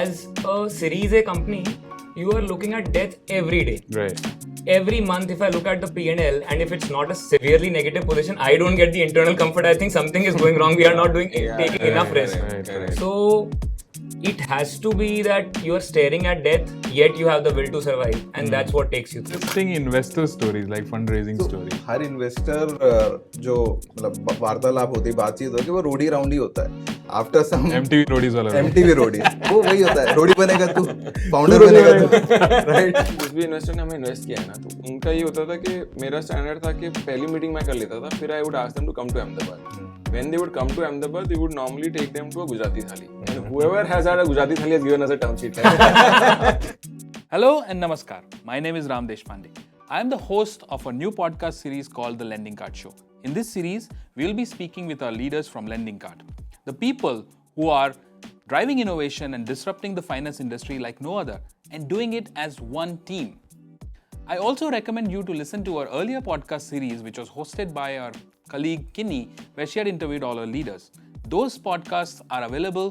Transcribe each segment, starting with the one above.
as a Series A company, you are looking at death every day. Right. Every month, if I look at the P&L and if it's not a severely negative position, I don't get the internal comfort. I think something is going wrong. We are not taking enough risk. Right. So it has to be that you are staring at death, yet you have the will to survive, and that's what takes you through. Interesting investor stories, like fundraising stories. Her investor जो मतलब वार्तालाप होती है, बातचीत होती है, वो रोडी round ही होता है. आफ्टर सम MTV रोडीज वाला. MTV रोडी, वो वही होता है. रोडी बनेगा तू, फाउंडर बनेगा तू, राइट. जिस भी इन्वेस्टर ने हमें इन्वेस्ट किया है ना, तो उनका ये होता था कि मेरा स्टैंडर्ड था कि पहली मीटिंग मैं कर लेता था, फिर I would ask them to come to Ahmedabad. When they would come to Ahmedabad, we would normally take them to a Gujarati thali. And whoever has had a Gujarati thali has given us a term sheet. Hello and namaskar. My name is Ram Deshpande. I am the host of a new podcast series called The Lending Card Show. In this series, we will be speaking with our leaders from Lending Card, the people who are driving innovation and disrupting the finance industry like no other, and doing it as one team. I also recommend you to listen to our earlier podcast series, which was hosted by our colleague Kinney, where she had interviewed all our leaders. Those podcasts are available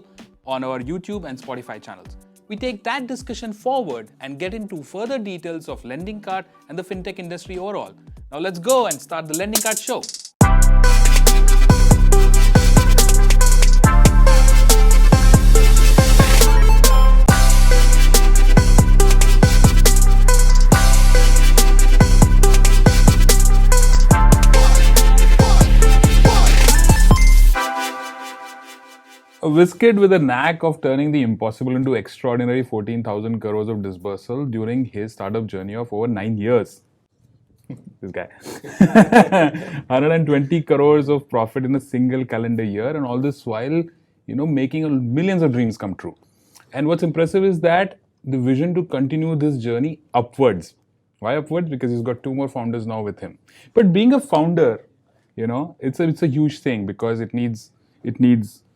on our YouTube and Spotify channels. We take that discussion forward and get into further details of Lending Card and the fintech industry overall. Now let's go and start the Lending Card show. A whiz kid with a knack of turning the impossible into extraordinary 14,000 crores of disbursal during his startup journey of over 9 years. This guy. 120 crores of profit in a single calendar year, and all this while, making millions of dreams come true. And what's impressive is that the vision to continue this journey upwards. Why upwards? Because he's got 2 more founders now with him. But being a founder, it's a huge thing, because it needs.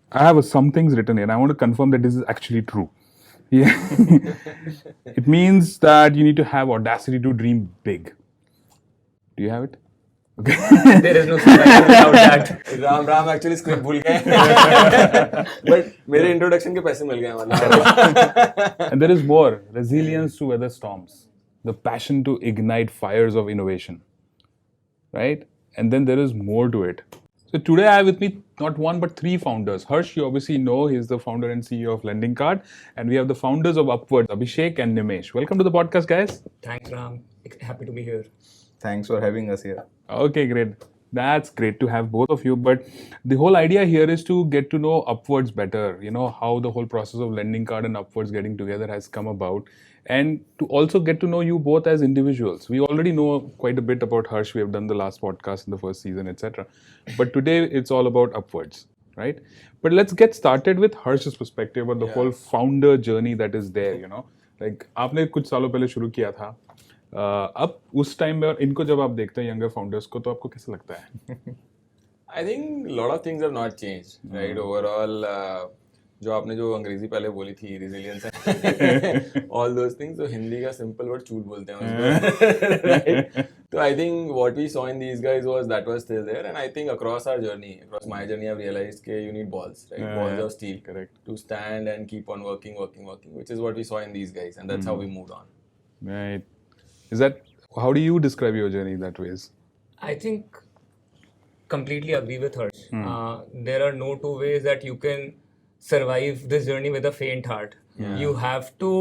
I have some things written here, and I want to confirm that this is actually true. Yeah. It means that you need to have audacity to dream big. Do you have it? Okay. There is no survival without that. Ram actually script भूल गए. But मेरे introduction के पैसे मिल गए वाला. And there is more. Resilience to weather storms. The passion to ignite fires of innovation. Right? And then there is more to it. So today I have with me not 1 but 3 founders. Harsh, you obviously know, he's the founder and CEO of Lending Card. And we have the founders of Upwards, Abhishek and Nimesh. Welcome to the podcast, guys. Thanks, Ram. Happy to be here. Thanks for having us here. Okay, great. That's great to have both of you. But the whole idea here is to get to know Upwards better. How the whole process of Lending Card and Upwards getting together has come about. And to also get to know you both as individuals. We already know quite a bit about Harsh. We have done the last podcast in the first season, etc. But today it's all about Upwards, right? But let's get started with Harsh's perspective about the whole founder journey that is there, Like, आपने कुछ सालों पहले शुरू किया था. अब उस time में इनको जब आप देखते हैं यंगर फाउंडर्स को, तो आपको कैसा लगता है? I think a lot of things have not changed, right? Overall, जो आपने जो अंग्रेजी पहले बोली थी, resilience है, all those things, तो हिंदी का simple word चूट बोलते हैं उसको, right? So I think what we saw in these guys was still there, and I think across our journey, across my journey, I've realized that you need balls, right? Balls of steel, correct, to stand and keep on working, which is what we saw in these guys, and that's how we moved on. Right. How do you describe your journey that ways? I think completely agree with her. There are no 2 ways that you can survive this journey with a faint heart. You have to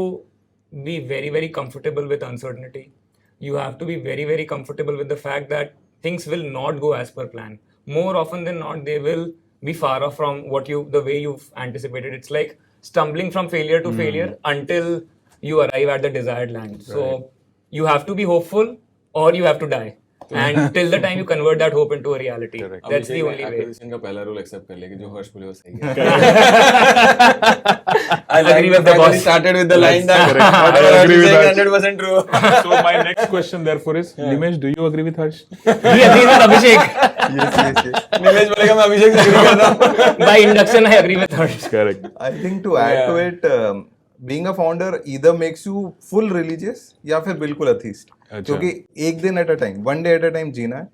be very, very comfortable with uncertainty. You have to be very, very comfortable with the fact that things will not go as per plan. More often than not, they will be far off from the way you've anticipated. It's like stumbling from failure to failure until you arrive at the desired land. So you have to be hopeful or you have to die. And till the time you convert that hope into a reality. Correct. That's the only way. Acquisition का पहला rule accept कर ले कि जो हर्ष बोले वो सही है. I agree with the boss. Started with the line that I agree with that. 100% true. So my next question therefore is, Nimesh, do you agree with Harsh? He agrees with Abhishek. Yes. निमेश बोलेगा मैं अभिषेक से agree करता हूँ. By induction, I agree with her. Correct. I think to add to it, being a founder either makes you full religious या फिर बिल्कुल atheist. क्योंकि एक दिन at a time, 1 day at a time जीना है,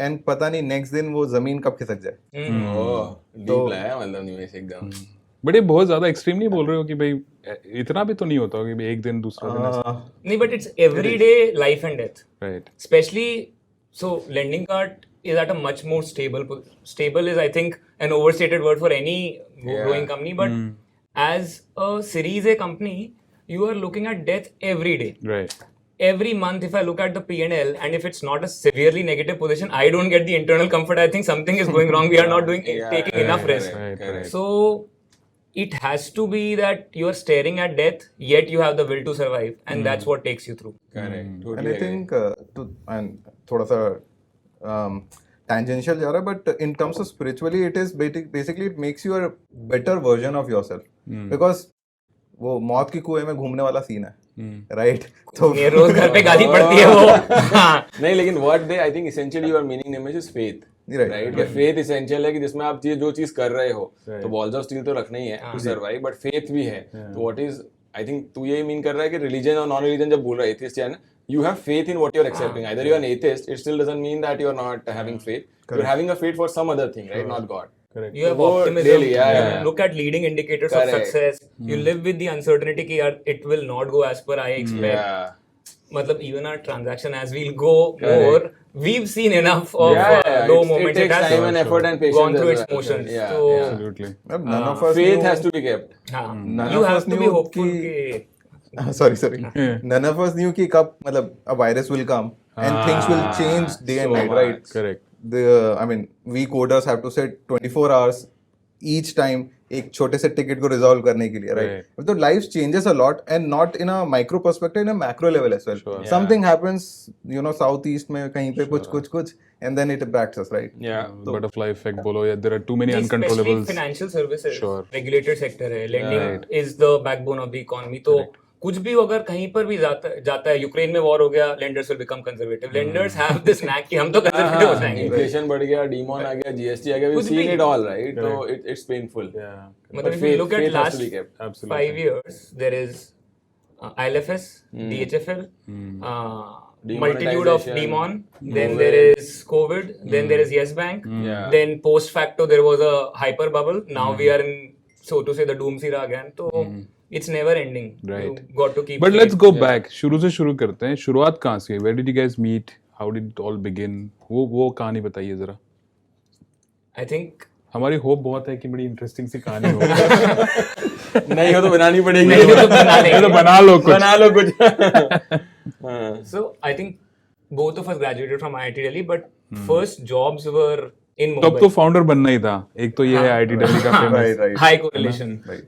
एंड पता नहीं नेक्स्ट दिन वो जमीन कब खिसक जाए. डीप लाया मतलब निमेश एकदम. बट ये बहुत ज्यादा एक्सट्रीम नहीं बोल रहे हो कि भाई इतना भी तो नहीं होता कि भाई एक दिन दूसरा दिन नहीं, but it's everyday life and death. Right Especially, so lending card is at a much more stable is, I think, an overstated word for any growing company. But as a Series A company, you are looking at death every day. Right Every month, if I look at the P&L, and if it's not a severely negative position, I don't get the internal comfort. I think something is going wrong. We are not taking enough risk. Correct. So it has to be that you are staring at death, yet you have the will to survive, and that's what takes you through. Correct. And Totally I think थोड़ा सा tangential जा रहा है, but in terms of spiritually, it is basically it makes you a better version of yourself. Because वो मौत की कुएं में घूमने वाला सीन है, राइट? तो ये रोज घर पे गाली पड़ती है वो. हाँ. नहीं, लेकिन what they, I think essentially your meaning name is faith. Right. But faith essential है कि जिसमें आप जो चीज कर रहे हो, तो balls of steel तो रखना ही है to survive, but faith भी है. तो what is, I think तू ये मीन कर रहा है कि religion और non religion जब बोल रहा है atheist है ना, you have faith in what you're accepting. Either you're an atheist, it still doesn't mean that you're not having faith. You're having a faith for some other thing, right? Not God. Correct. You have वो optimism. daily, yeah, You yeah. look at leading indicators Correct. of success. You live with the uncertainty कि यार it will not go as per I expect. Yeah. मतलब even our transaction as we'll go more, we've seen enough of low It moments. takes has time and effort and patience gone through as its well. motions. Yeah, So yeah. Absolutely. none of us Faith knew, has to be kept. हाँ, None you of have us to be knew hopeful कि- कि sorry. None of us knew कि कब मतलब a virus will come and things will change day and night, right? Correct. I mean, we coders have to set 24 hours each time एक छोटे से ticket को resolve करने के लिए, राइट? तो life changes a lot and not in a micro perspective, in a macro level as well. Something happens, you know, south east में कहीं पे कुछ and then it impacts us, right? Yeah. Butterfly effect बोलो या there are too many especially uncontrollables. financial services, Sure. regulated sector है, lending is the backbone of the economy. तो कुछ भी अगर कहीं पर भी जाता है, यूक्रेन में वॉर हो गया, lenders will become conservative. Lenders have this knack कि हम तो conservative हो जाएंगे. Inflation बढ़ गया, demon आ गया, GST आ गया, we've कुछ seen भी. it all, right? So it's painful. Yeah. मतलब But if you look at faith has last to be kept. 5 years, there is ILFS, DHFL, multitude of Demonetization, demon, then there is COVID, then there is Yes Bank, Yeah. then post facto there was a hyper bubble. Now we are in, so to say, the doom era again. So it's never ending. Right. You got to keep But faith. let's go back. शुरू से शुरू करते हैं. शुरुआत कहाँ से? Where did you guys meet? How did it all begin? वो कहानी बताइए जरा. I think हमारी होप बहुत है कि बड़ी इंटरेस्टिंग सी कहानी हो. नहीं हो तो बनानी पड़ेगी. नहीं हो तो बना लेंगे. तो बना लो कुछ. बना लो कुछ. so. I think both of us graduated from IIT Delhi, but first jobs were in Mumbai. तब तो फाउंडर बनना ही था. एक तो ये है आईटी दिल्ली का famous. Right. High correlation. Right.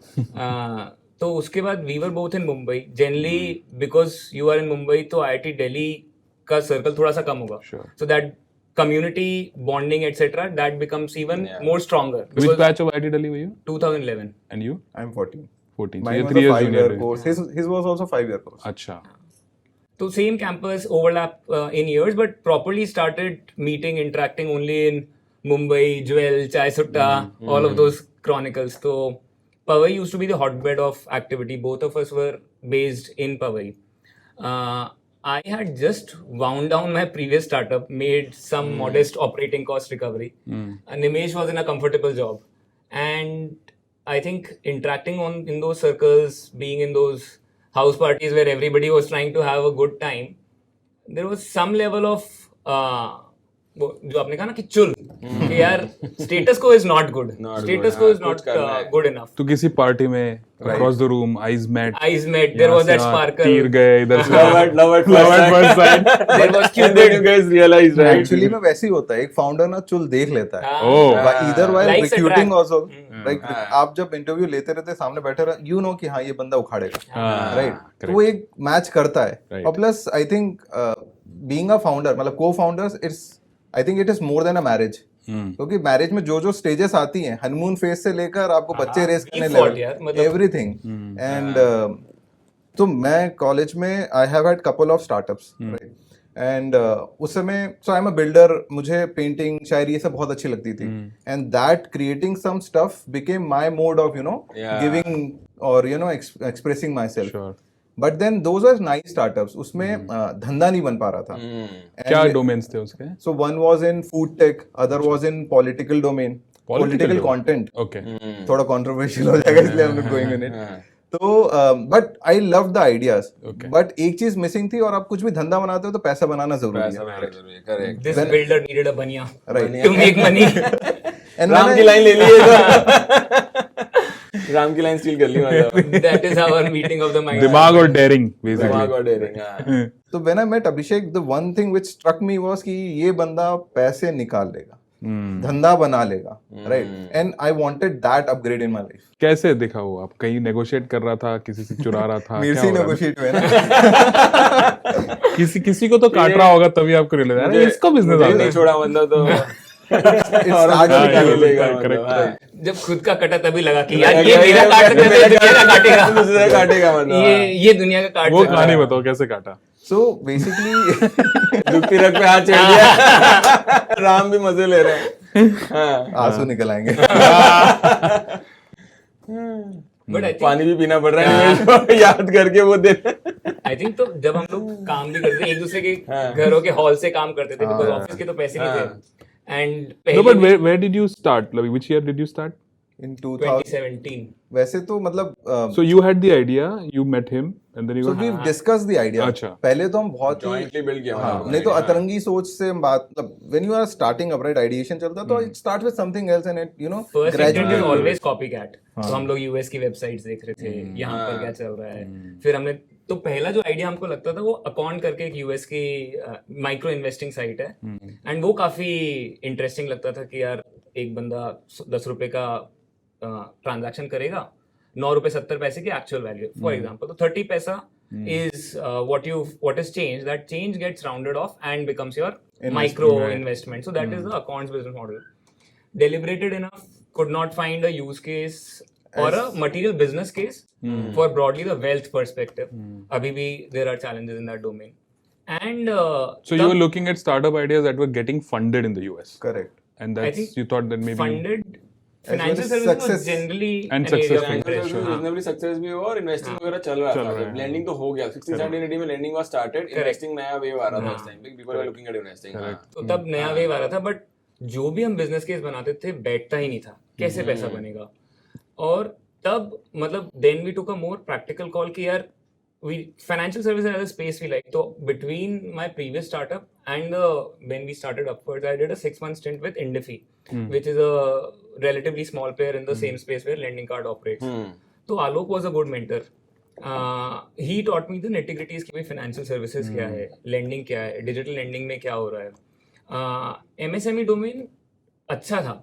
तो उसके बाद we were both in Mumbai. Generally, because you are in Mumbai, तो IIT Delhi का circle थोड़ा सा कम होगा. Sure. So that community bonding, etc., that becomes even more stronger. Which Because batch of IIT Delhi were you? 2011. And you? I'm 14. 14. So Mine you're was 3 a years 5-year junior. course. His was also 5-year course. अच्छा. So same campus, overlap in years, but properly started meeting, interacting only in Mumbai, Jewel, Chai Sutta, all of those chronicles. So Powai used to be the hotbed of activity. Both of us were based in Powai. I had just wound down my previous startup, made some modest operating cost recovery. Nimesh was in a comfortable job. And I think interacting in those circles, being in those house parties where everybody was trying to have a good time, there was some level of वो जो आपने कहा ना कि चुल कि यार status को इज नॉट गुड, स्टेटस को इज नॉट गुड इनफ. तो किसी पार्टी में across the room eyes met. Eyes met, there was that sparkle. तीर गए इधर से. Love at first sight. There was And then you guys realized, right? Actually में वैसे ही होता है, एक फाउंडर ना चुल देख लेता है. Oh. Either while Likes recruiting attract. also, like आप जब इंटरव्यू लेते रहते सामने बैठे रहे, you know कि हाँ ये बंदा उखाड़ेगा, right? तो वो एक मैच करता है. Right. और plus I think being a founder, मतलब को founders, it's I think it is more than a marriage. क्योंकि मैरिज में जो स्टेजेस आती हैं, हनीमून फेज से लेकर आपको बच्चे रेस करने default यार, लेवल, मतलब- एवरीथिंग. एंड तो मैं कॉलेज में I have had couple of startups, right? And उस समय so I am a builder, मुझे पेंटिंग, शायरी ये सब बहुत अच्छी लगती थी. And that creating some stuff became my mode of, you know, giving और you know expressing my self. Sure. But then those are nice startups. उसमें धंधा नहीं बन पा रहा था. क्या डोमेन्स थे उसके? So one was in food tech, other was in political domain. Political content Okay. थोड़ा कंट्रोवर्शियल हो जाएगा इसलिए हम लोग गोइंग इन इट तो but I love the ideas Okay. But एक चीज मिसिंग थी और आप कुछ भी धंधा बनाते हो तो पैसा बनाना जरूरी पैसा है बनाना जरूरी है, correct. This builder needed a banya Right. to make money. And Ram when की I- लाइन ले लिए तो राम की लाइन स्टील कर ली मतलब। That is our meeting of the mind. दिमाग और daring basically. दिमाग और daring, हाँ। तो when I met Abhishek the one thing which struck me was कि ये बंदा पैसे निकाल लेगा धंधा बना लेगा right and I wanted that upgrade in my life कैसे दिखा वो? आप कहीं नेगोशिएट कर रहा था, किसी से चुरा रहा था? मेरे क्या से हो रहा नेगोशिएट हुए ना था? किसी को तो काट रहा होगा तभी आपको रियलाइज अरे इसको बिजनेस मुझे आता नहीं है। छोड़ा मतलब तो It's और started निकाल with ही you, लेगा correct, मतलब, हाँ। जब खुद का कटा तभी लगा कि यार ये मेरा काट सकता है, दुनिया का काटेगा। दूसरा काटेगा मतलब, ये दुनिया का काट वो सकता है। कहानी बताओ कैसे काटा? सो बेसिकली दुखती रख पे हाथ चढ़ दिया। राम भी मजे ले रहे हैं, हाँ। आंसू निकल आएंगे But I think पानी भी पीना पड़ रहा है तो याद करके वो दे। I think तो जब हम लोग काम भी करते थे एक दूसरे के घरों के हॉल से काम करते थे बिकॉज ऑफिस के तो पैसे नहीं थे and No, but where did you start? Like, which year did you start? इन 2000 2017 वैसे तो मतलब So you had the idea, you met him, and then you so got. We discuss the idea अच्छा। पहले तो हम बहुत ही जॉइंटली बिल्ड किया हाँ मतलब नहीं तो अतरंगी सोच से हम बात मतलब when you are starting up right ideation चलता तो it start with something else and it you know first intent is gradually always copycat तो हम लोग यूएस की वेबसाइट्स देख रहे थे यहाँ पर क्या चल रहा है फिर हमने तो पहला जो आइडिया हमको लगता था वो अकाउंट करके एक यूएस की माइक्रो इन्वेस्टिंग साइट है एंड वो काफी इंटरेस्टिंग लगता था कि यार एक बंदा 10 रुपए का ट्रांजैक्शन करेगा 9 रुपए 70 पैसे की एक्चुअल वैल्यू फॉर एग्जांपल तो 30 पैसा is what is changed that change gets rounded off and becomes your micro investment so that is the accounts business model deliberated enough could not find a use case or a material business case for broadly the wealth perspective abhi bhi there are challenges in that domain and So you were looking at startup ideas that were getting funded in the US, correct and I that's think you thought that maybe. funded As well financial as services was success. generally And an area of successful. interest reasonably success भी हुआ और investing वगैरह चल रहा था। Landing तो हो गया 16 17 18 में लैंडिंग वाज स्टार्टेड, इन्वेस्टिंग नया वेव आ रहा था उस टाइम पे, people were looking at investing. तो तब नया वेव आ रहा था बट जो भी हम बिजनेस केस बनाते थे बैठता ही नहीं था कैसे पैसा बनेगा और तब मतलब then we took a more practical call कि यार we financial services as a space we like so between my previous startup and when we started upwards I did a 6-month stint with Indifi which is a relatively small player in the same space where lending card operates so Alok was a good mentor he taught me the nitty-gritties कि भाई financial services क्या है lending क्या है digital lending में क्या हो रहा है MSME domain अच्छा था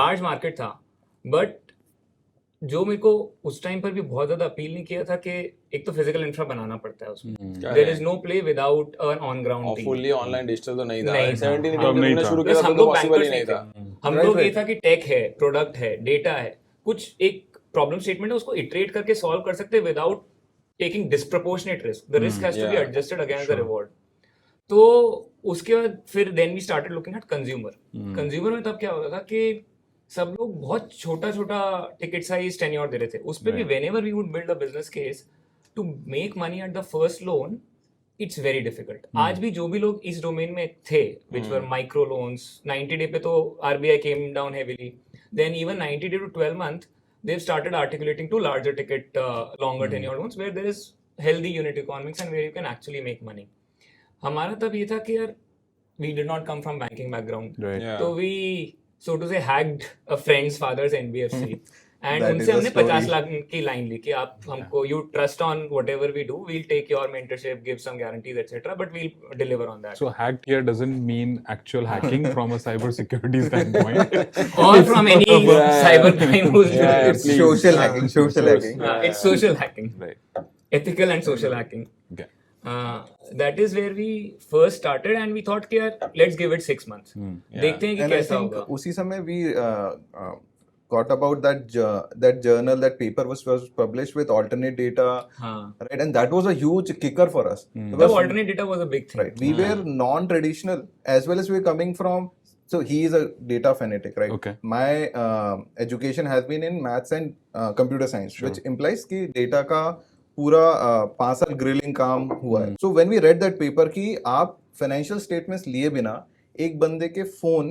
large market था but जो मेरे को उस टाइम पर भी बहुत ज्यादा अपील नहीं किया था कि एक तो फिजिकल इंफ्रा बनाना पड़ता है उसमें there is no play without an on ground team fully online digital तो नहीं था। नहीं था। 17 हाँ, में तुमने शुरू किया हम था तो लोग पॉसिबल ही बैंकर्स नहीं थे था। हम लोग ये था कि टेक है प्रोडक्ट है डेटा है कुछ एक प्रॉब्लम स्टेटमेंट है उसको इटरेट करके सॉल्व कर सकते हैं without taking disproportionate risk the risk has to be adjusted against the reward तो उसके बाद फिर then we started looking at consumer में तब क्या होता था कि सब लोग बहुत छोटा छोटा टिकट साइज टेन्योर दे रहे थे उस पे भी whenever we would build a business case to make money at the first loan it's very difficult आज भी जो भी लोग इस डोमेन में थे which were micro loans 90 day पे तो RBI came down heavily then even 90 day to 12 month they've started articulating to larger ticket longer tenure loans where there is healthy unit economics and where you can actually make money हमारा तब ये था कि यार we did not come from banking background Right. Yeah. तो we so to say hacked a friend's father's NBFC and That उनसे is a हमने story. 50 lakh की लाइन ली कि आप हमको you trust on whatever we do we'll take your mentorship give some guarantees etc but we'll deliver on that So hacked here doesn't mean actual hacking from a cyber security standpoint. or from any cyber crime who's Yeah, It's please. social hacking, social hacking. it's social hacking Right. ethical and social hacking Okay. that is where we first started and we thought कि यार let's give it 6 months देखते हैं कि And I कैसा think होगा उसी समय we got about that journal, that paper was published with alternate data, हाँ right? And that was a huge kicker for us. the Because, alternate data was a big thing right, we were non-traditional as well as we're coming from. So he is a data fanatic, right? Okay. My education has been in maths and computer science, which implies कि data का पूरा 5 साल grilling काम हुआ है. So when we read that paper कि आप financial statements लिए बिना एक बंदे के फोन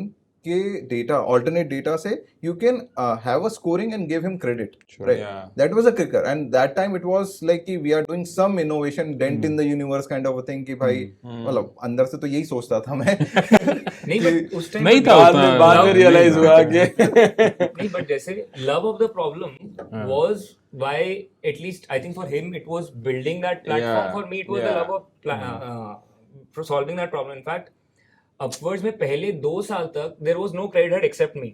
के डेटा alternate data से you can have a scoring and give him credit, right? Yeah. That was a kicker, and that time it was like कि we are doing some innovation, dent in the universe kind of a thing कि भाई मतलब अंदर से तो यही सोचता था मैं नहीं but उस टाइम नहीं था बाद में रियलाइज हुआ कि नहीं but जैसे love of the problem was why at least I think for him it was building that platform. Yeah, For me it was the yeah. love of for solving that problem. In fact upwards में पहले 2 साल तक there was no credit head except me,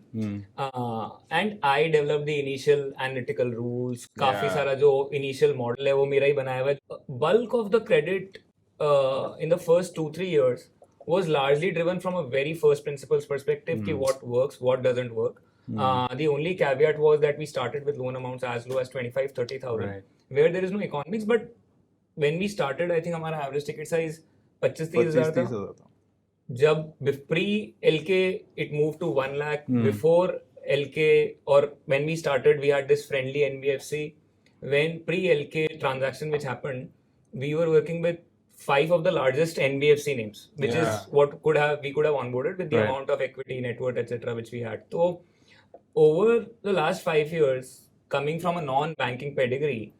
and I developed the initial analytical rules. काफी Yeah. सारा जो initial model है वो मेरा ही बनाया हुआ है. Bulk of the credit in the first 2-3 years was largely driven from a very first principles perspective कि what works, what doesn't work. The only caveat was that we started with loan amounts as low as 25,000-30,000, Right. where there is no economics. But when we started, I think हमारा average ticket size 25-30 हजार 25-30 था. होता था. जब pre LK it moved to 1 lakh. Before LK, or when we started, we had this friendly NBFC. When pre LK transaction which happened, we were working with 5 of the largest NBFC names, which Yeah. is what we could have onboarded with the Right. amount of equity, net worth, etc., which we had. So over the last 5 years, coming from a non-banking pedigree,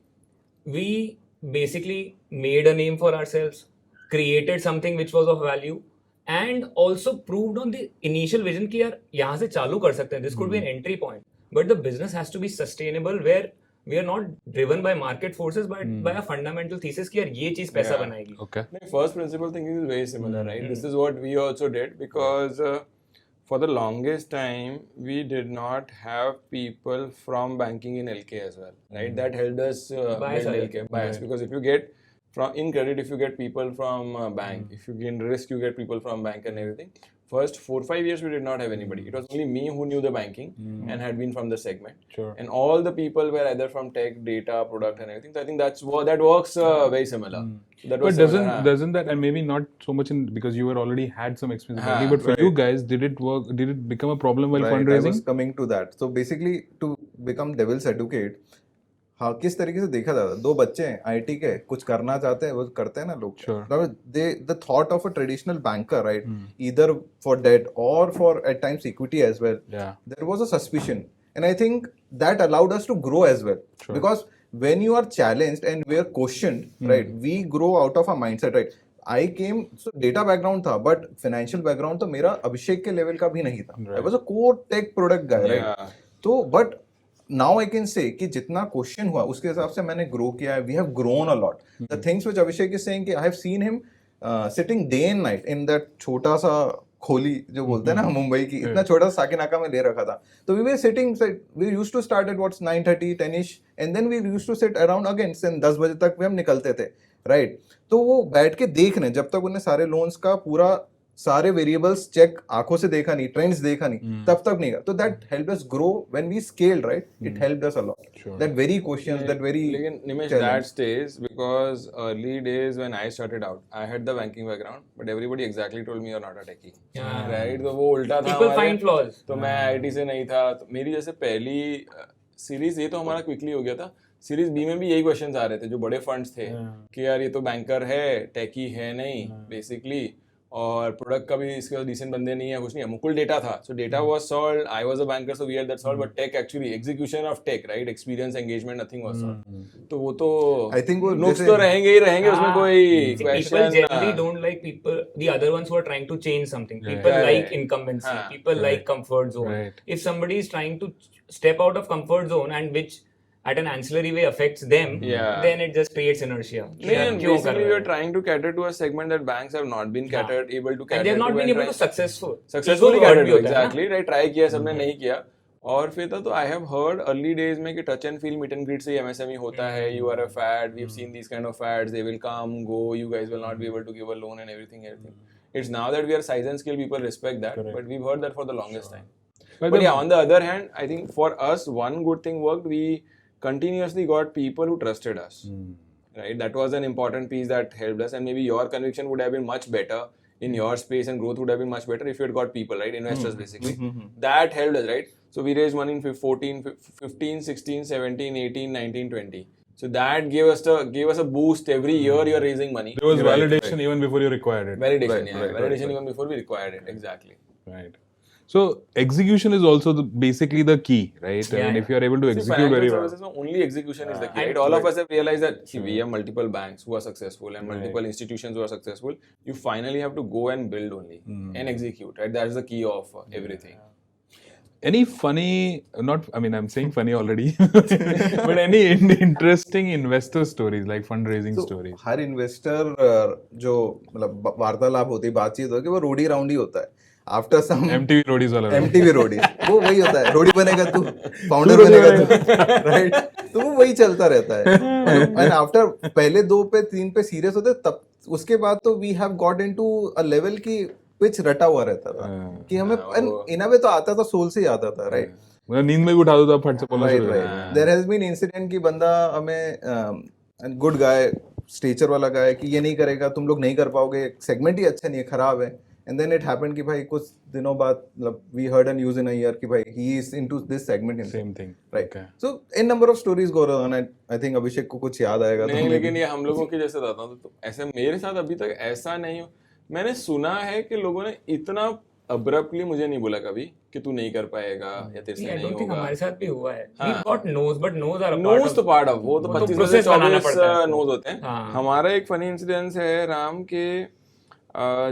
we basically made a name for ourselves, created something which was of value, and also proved on the initial vision कि यार यहाँ से चालू कर सकते हैं. This could be an entry point, but the business has to be sustainable, where we are not driven by market forces, but by a fundamental thesis कि यार ये चीज पैसा Yeah. बनाएगी. Okay. My first principle thinking is very similar, right? This is what we also did because for the longest time we did not have people from banking in LK as well, right? That helped us Bias build uh LK bias because if you get from in credit, if you get people from bank, if you gain risk, you get people from bank and everything. First 4-5 years we did not have anybody. It was only me who knew the banking and had been from the segment. Sure. And all the people were either from tech, data, product, and everything. So I think that works very similar. So that was But similar, doesn't that, and maybe not so much in because you were already had some experience, हाँ, but for right. you guys, did it work? Did it become a problem while Right, I fundraising? was coming to that. So basically, to become devil's advocate, हाँ किस तरीके से देखा जाता है. 2 बच्चे हैं आईटी के, कुछ करना चाहते हैं, वो करते हैं ना लोग. Sure. The thought of a traditional banker, right, either for debt or for at times equity as well. Yeah. There was a suspicion, and I think that allowed us to grow as well. Sure. Because when you are challenged and we are questioned, right, we grow out of a mindset, right. I came, so data background था, but financial background तो मेरा अभिषेक के level का भी नहीं था. I was a core tech product guy, right. Yeah. तो but now I can say कि जितना क्वेश्चन हुआ उसके हिसाब से मैंने ग्रो किया है. We have grown a lot. The things which Abhishek is saying कि I have seen him sitting day and night in that छोटा सा खोली जो बोलते हैं ना मुंबई की, इतना छोटा सा साकिनाका में ले रखा था. तो we were sitting, we used to start at what's 9:30 10ish and then we used to sit around again से 10 बजे तक भी हम निकलते थे, राइट. तो वो बैठ के देख रहे जब तक उन्हें सारे लोन्स का पूरा सारे वेरिएबल्स चेक आंखों से देखा नहीं, ट्रेंड्स देखा नहीं, तब तक नहीं. तो that help us grow when we scale, right. It helped us a lot. That very questions, that very Lekin, Nimesh, that stays because early days when I started out, I had the banking background, but everybody exactly told me you're not a techie, right? तो वो उल्टा था. People हमारे- find flaws. तो मैं IT से नहीं था. तो मेरी जैसे पहली सीरीज ये तो हमारा क्विकली हो गया था. सीरीज बी में भी यही क्वेश्चंस आ रहे थे जो बड़े फंड्स थे कि यार ये तो बैंकर है, टेकी है नहीं बेसिकली, और प्रोडक्ट का भी इसके डिसेंट बंदे नहीं है, कुछ नहीं है. मुकुल डेटा था, so data was solved. I was a banker, so we had that solved. But tech actually execution of tech, right, experience engagement, nothing was solved. तो वो तो I think वो नुक्स जैसे- तो रहेंगे ही रहेंगे, उसमें कोई See, people question. generally don't like people, the other ones who are trying to change something. People Right. like incumbency. People like comfort zone. Right. If somebody is trying to step out of comfort zone and which at an ancillary way affects them, Yeah. then it just creates inertia. And basically, we are trying to cater to a segment that banks have not been catered, able to cater And they have not to been and able try- to successful. Successfully Ego hurt CATET भी होता है ना। Exactly, right. Try किया सबने, नहीं किया. और फिर था तो I have heard early days में कि touch and feel meet and greet से एमएसएमई होता है. You are a fad, we have seen these kind of fads, they will come go, you guys will not be able to give a loan and everything. It's now that we are size and scale, people respect that, but we've heard that for the longest time. But yeah, on the other hand, I think for us, one good thing worked. We continuously got people who trusted us. Right, that was an important piece that helped us, and maybe your conviction would have been much better in your space, and growth would have been much better if you had got people, right, investors basically. That helped us, right? So we raised money in 15, 16, 17, 18, 19, 20. So that gave us a boost. Every year you are raising money. There was validation even before you required it. Validation, Right, yeah. right, Validation right. even before we required it, exactly. Right. So execution is also basically the key, right? Yeah, And if you are able to See, execute financial very well. services में only execution is the key, And- right? All of us have realized that see, we have multiple banks who are successful and multiple institutions who are successful. You finally have to go and build only and execute, right? That's the key of everything. Any funny, not, I mean, I'm saying funny already, but any interesting investor stories, like fundraising stories? Her investor जो मतलब वार्तालाप होती है, बातचीत होती है, वो रोडी round ही होता है. आफ्टर सम MTV रोडीज वाला एमटीवी रोडी, वो वही होता है. रोडी बनेगा तू, फाउंडर बनेगा तू, राइट? तो वो वही चलता रहता है. एंड आफ्टर पहले 2 पे 3 पे सीरियस होते, तब उसके बाद तो we have got into a level की पिच रटा हुआ रहता था कि हमें इन अ वे तो आता था, सोल से ही आता था, राइट? मतलब नींद में भी उठा दो तो फट से बोलना राइट शुरू कर right. There has been incident कि बंदा हमें गुड गाय, स्टेचर वाला गाय, कि ये नहीं करेगा, तुम लोग नहीं कर पाओगे, सेगमेंट ही अच्छा नहीं है, खराब है. एंड देन इट हैपेंड कि भाई कुछ दिनों बाद मतलब we heard a news in a year कि भाई he is into this segment in same thing. Right. So in number of stories go on. I think Abhishek को कुछ याद आएगा. नहीं, लेकिन ये हम लोगों के जैसे बताता हूँ तो ऐसे मेरे साथ अभी तक ऐसा नहीं हो. मैंने सुना है कि लोगों ने इतना अब्रप्टली मुझे नहीं बोला कभी कि तू नहीं कर पाएगा या तेरे से I नहीं don't think होगा. हमारे साथ भी हुआ है. We got no's, but no's are a part no's of- तो पार्ट ऑफ वो तो वो तो 25 process बनाना से पड़ता है. नोज होते हैं. हाँ. हमारा एक फनी इंसिडेंस है राम के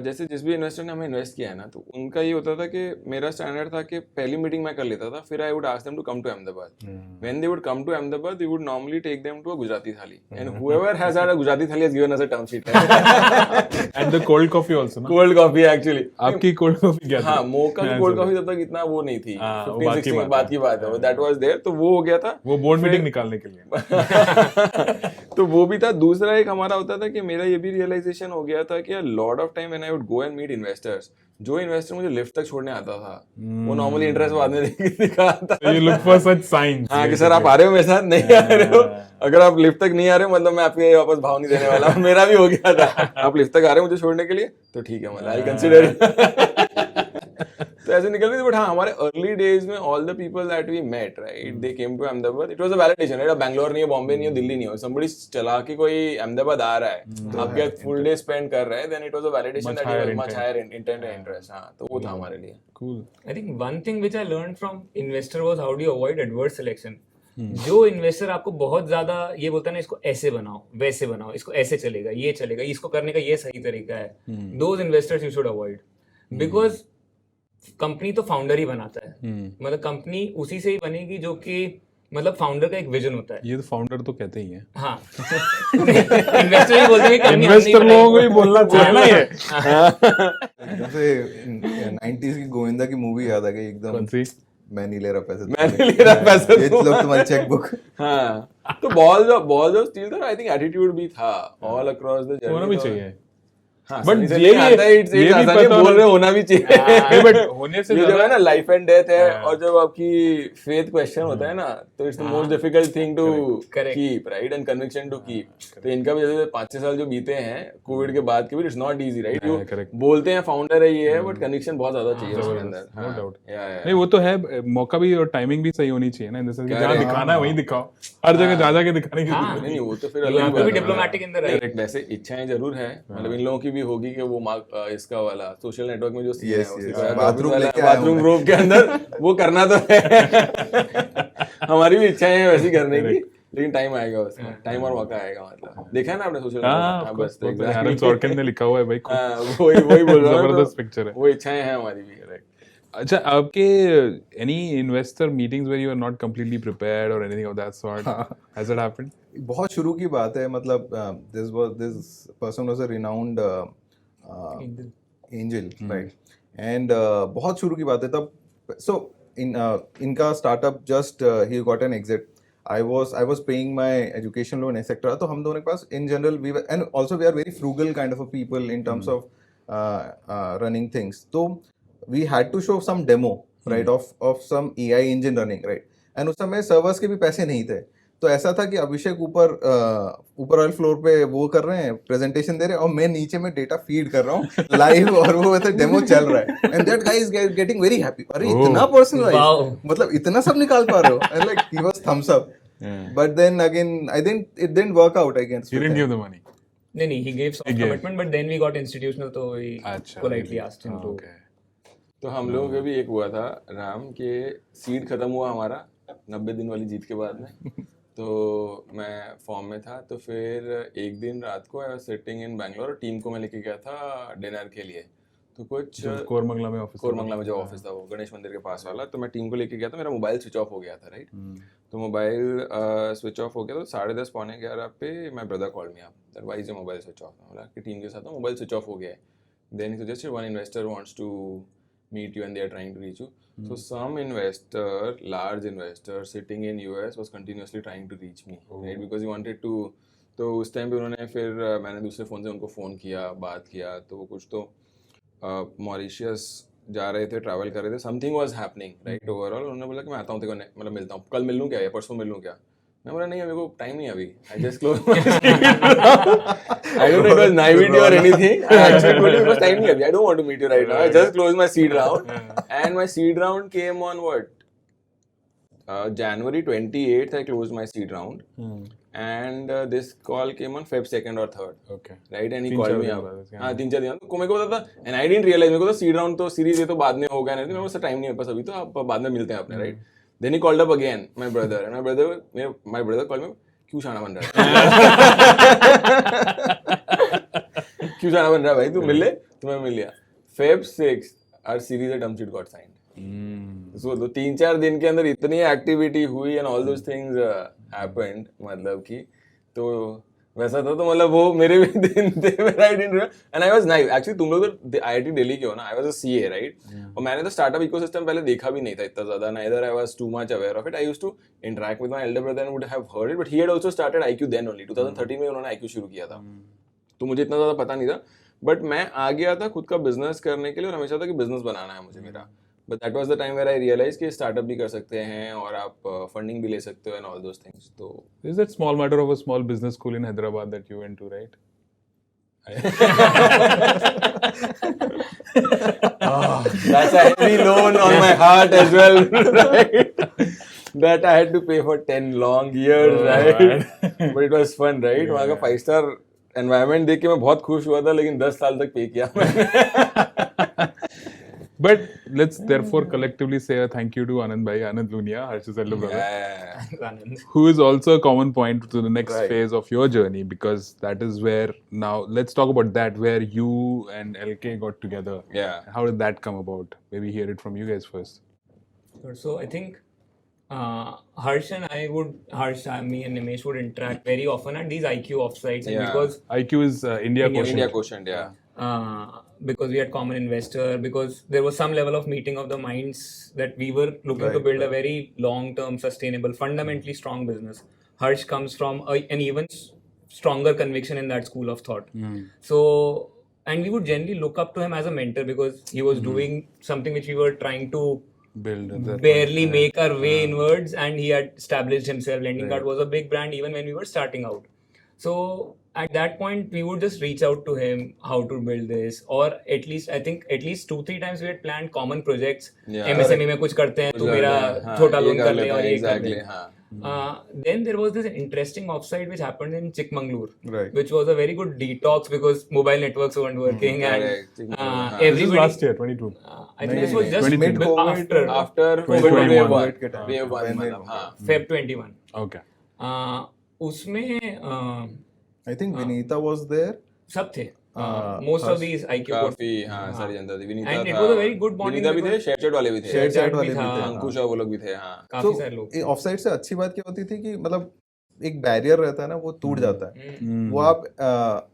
जैसे जिस भी इन्वेस्टर ने हमें इन्वेस्ट किया है ना, तो उनका ये होता था कि मेरा स्टैंडर्ड था कि पहली मीटिंग मैं कर लेता था, फिर I would ask them to come to Ahmedabad. When they would come to Ahmedabad we would normally take them to a Gujarati thali, and whoever has had a Gujarati thali has given us a term sheet. And the cold coffee also ना. Cold coffee actually. आपकी cold coffee क्या थी? हाँ, मोका की cold coffee तब तक इतना वो नहीं थी. हाँ, वो 15 बात की 16 बात बात की बात है. दैट वाज देयर, तो वो हो गया था. वो बोर्ड मीटिंग निकालने के लिए. तो वो भी था. दूसरा एक हमारा होता था कि मेरा ये भी रियलाइजेशन हो गया था कि lot of time when I would go and meet investors, जो इन्वेस्टर मुझे लिफ्ट तक छोड़ने आता था वो नॉर्मली इंटरेस्ट बाद में दिखाता था. You look for such signs. हाँ कि सर आप आ रहे हो मेरे साथ, नहीं आ रहे हो. अगर आप लिफ्ट तक नहीं आ रहे हो मतलब मैं आपके वापस भाव नहीं देने वाला. मेरा भी हो गया था. आप लिफ्ट तक आ रहे हो मुझे छोड़ने के लिए तो ठीक है, मतलब आई कंसीडर. तो ऐसे निकल गए. बट हाँ, हमारे अर्ली डेज में all the people that we met, right, they came to Ahmedabad. It was a validation, right? Bangalore नहीं है, बॉम्बे नहीं है, दिल्ली नहीं है, somebody चला के कोई अहमदाबाद आ रहा है, आपके फुल डे स्पेंड कर रहा है, then it was a validation that you much higher intent and interest. हाँ, तो वो था हमारे लिए. Cool. I think one thing which I learned from investor was how do you avoid adverse selection. जो इन्वेस्टर आपको बहुत ज्यादा ये बोलता है ना, इसको ऐसे बनाओ, वैसे बनाओ, इसको ऐसे चलेगा, ये चलेगा, इसको करने का ये सही तरीका है, those investors you should avoid. Because company तो फाउंडर ही बनाता है. मतलब कंपनी उसी से ही बनेगी जो कि मतलब फाउंडर का एक विजन होता है. ये तो फाउंडर तो कहते ही हैं. हाँ. इन्वेस्टर ही बोलते हैं कि कंपनी हमने ही इन्वेस्टर लोगों को ही बनाई. बोलना चाहिए ना ये. जैसे 90s की गोविंदा की मूवी याद आ गई एकदम. कौन सी? मैं नहीं ले रहा पैसे. मैं नहीं ले रहा पैसे. ये लोग तुम्हारी चेकबुक. हाँ, तो balls of steel था. आई थिंक एटीट्यूड भी था ऑल अक्रॉस द जर्नी. होना भी चाहिए. हाँ, But सनी से ये नहीं भी- आता है, it's ये भी आसानी पता बोल होना- रहे होना भी चाहिए. नहीं, but होने से ये जो ज्यादा- है ना लाइफ एंड डेथ है, हाँ। और जब आपकी फेथ क्वेश्चन होता है ना, तो it's the most difficult thing to Correct. Keep, right, and conviction to keep. तो इनका भी जैसे 5-6 साल जो बीते हैं कोविड के बाद के भी, इट्स नॉट इजी, राइट? हाँ, correct. बोलते हैं फाउंडर है ये है, बट कन्विक्शन बहुत ज्यादा चाहिए उसके अंदर. No हाँ, doubt. yeah. नहीं, वो तो है. मौका भी और टाइमिंग भी सही होनी चाहिए ना. जैसे कि जहाँ Correct. दिखाना है वहीं दिखाओ. हर जगह जा जाके दिखाने की हाँ. जरूरत नहीं, वो तो फिर You अलग have to बात be है. diplomatic in the right. Correct. वैसे इच्छाएं जरूर है, मतलब इन लोगों की भी होगी कि वो इसका वाला सोशल नेटवर्क में जो scene Yes, है, yes. उसका बाथरूम लेके आया हूँ बाथरूम मैं. रूम के अंदर वो करना तो है. हमारी भी इच्छाएं हैं वैसी करने की, लेकिन टाइम आएगा उसका. टाइम और मौका आएगा. मतलब देखा है ना आपने सोशल हाँ, of course. वो तो एरन सॉर्किन ने लिखा हुआ है भाई. वही बोल रहा हूँ. जबरदस्त पिक्चर है. वो इच्छाएं हैं हमारी भी. Correct. अच्छा, आपके any investor meetings where you are not completely prepared or anything of that sort? Has it happened? बहुत शुरू की बात है. मतलब this person was a renowned angel, right? And बहुत शुरू की बात है तब. So इनका startup just he got an exit. I was paying my education loan etc. तो हम दोनों के पास in general we were, and also we are very frugal kind of a people in terms of running things. तो we had to show some demo, right, of some AI engine running, right? And उस समय servers के भी पैसे नहीं थे. तो ऐसा था कि अभिषेक ऊपर वाले फ्लोर पे वो कर रहे हैं, प्रेजेंटेशन दे रहे हैं, और मैं नीचे में डेटा फीड कर रहा हूँ लाइव, और वो वैसे डेमो चल रहा है. And that guy is getting very happy. अरे इतना पर्सनलाइज, मतलब इतना सब निकाल पा रहे हो. And like he was thumbs up. But then again it didn't work out again. He didn't give the money. नहीं, he gave some commitment, but then we got institutional, so we अच्छा, politely asked him to. Okay. तो हम लोगों के भी एक हुआ था राम के सीड खत्म हुआ हमारा 90 दिन वाली जीत के बाद में तो मैं फॉर्म में था तो फिर एक दिन रात को I was sitting in Bangalore और टीम को मैं लेके गया था डिनर के लिए तो कुछ कोरमंगला में ऑफिस कोरमंगला में जो ऑफिस था वो गणेश मंदिर के पास वाला तो मैं टीम को लेके गया था मेरा मोबाइल स्विच ऑफ हो गया था राइट तो मोबाइल स्विच ऑफ हो गया तो 10:30 पौने 11 पे my brother called me up that why is your mobile switch off बोला कि टीम के साथ मोबाइल स्विच ऑफ हो गया है then he suggested one investor wants to meet you and they are trying to reach you. So some investor, large investor sitting in US was continuously trying to reach me, right? Because he wanted to. तो उस time पे उन्होंने फिर मैंने दूसरे phone से उनको phone किया बात किया तो वो कुछ तो मॉरिशियस जा रहे थे ट्रैवल कर रहे थे something was happening right overall उन्होंने बोला कि मैं आता हूँ तेरे को मतलब मिलता हूँ कल मिल लूँ क्या या परसों मिल लूँ क्या मैं बोला नहीं मेरे को टाइम नहीं अभी I just close I don't know if it was naivety or anything. I actually told him it was time नहीं अभी. I don't want to meet you right now. I just closed my seed round, and my seed round came on what? January 28th. I closed my seed round, and this call came on Feb 2nd or 3rd. Okay. Right, and he called me up. हाँ 3-4 दिन तो मेरे को पता था, and I didn't realize मेरे को तो seed round तो सीरीज ये तो बाद में होगा नहीं, मेरे को टाइम नहीं है बस अभी तो आप बाद में मिलते हैं अपने right. Then he called up again, my brother, and my brother called me. क्यों शाना बन रहा है क्यों शाना बन रहा है भाई तू मिल ले तुम्हें मिल लिया Feb 6 our series at Dumpshit got signed so तो 3-4 दिन के अंदर इतनी एक्टिविटी हुई and all those things happened मतलब कि तो वैसा था तो मतलब वो मेरे भी दिन थे मेरा I didn't and I was naive actually तुम लोग तो आईआईटी दिल्ली के हो ना आई वाज अ सीए राइट और मैंने तो स्टार्टअप इकोसिस्टम पहले देखा भी नहीं था इतना ज्यादा neither I was too much aware of it I used to interact with my elder brother and would have heard it but he had also started IQ then only 2013 में उन्होंने IQ शुरू किया था तो मुझे इतना ज्यादा पता नहीं था बट मैं आ गया था खुद का बिजनेस करने के लिए और हमेशा था कि बिजनेस बनाना है मुझे मेरा but that was the time where I realise कि स्टार्टअप भी कर सकते हैं और आप फंडिंग भी ले सकते हो एंड ऑल दोस थिंग्स तो Is that small matter of a small business school in Hyderabad that you went to, right? That's a heavy loan on my heart as well, right? That I had to pay for 10 long years, right? But it was fun, right? वहाँ का 5-star environment देख के मैं बहुत खुश हुआ था, लेकिन 10 साल तक पे किया मैंने. But let's therefore collectively say a thank you to Anand Bhai, Anand Lunia, Harsh's elder brother, Yeah. who is also a common point to the next phase of your journey, because that is where now let's talk about that, where you and LK got together. Yeah. How did that come about? Maybe hear it from you guys first. So I think Harsh, me and Nimesh would interact very often at these IQ offsites Yeah. because IQ is India quotient. India quotient, yeah. because we had common investor, because there was some level of meeting of the minds that we were looking to build a very long-term, sustainable, fundamentally strong business. Harsh comes from an even stronger conviction in that school of thought. So, and we would generally look up to him as a mentor because he was doing something which we were trying to Build at that barely make our way inwards, and he had established himself. Lending Card was a big brand even when we were starting out. So at that point, we would just reach out to him how to build this, or at least I think at least 2-3 times we had planned common projects. Yeah. MSME में कुछ करते हैं, तू मेरा छोटा loan कर ले और ये कर ले. Then there was this interesting offsite which happened in Chikmagalur, which was a very good detox because mobile networks weren't working and This is everybody. last year, 22. I think this was just mid-COVID. after COVID wave 1. के time. Wave 1 मतलब हाँ. Feb 21. Okay. उसमें I think Vinita was there. सब थे. Most of these IQ काफी हाँ सारी जनता थी विनीता And it था was a very good bonding Vinita भी थे because- शेयर चैट वाले भी थे Share chat वाले भी भी था. थे. अंकुश और वो लोग भी थे हाँ काफी सारे लोग. ऑफसाइट से अच्छी बात क्या होती थी कि मतलब एक बैरियर रहता है ना, वो टूट जाता है. वो आप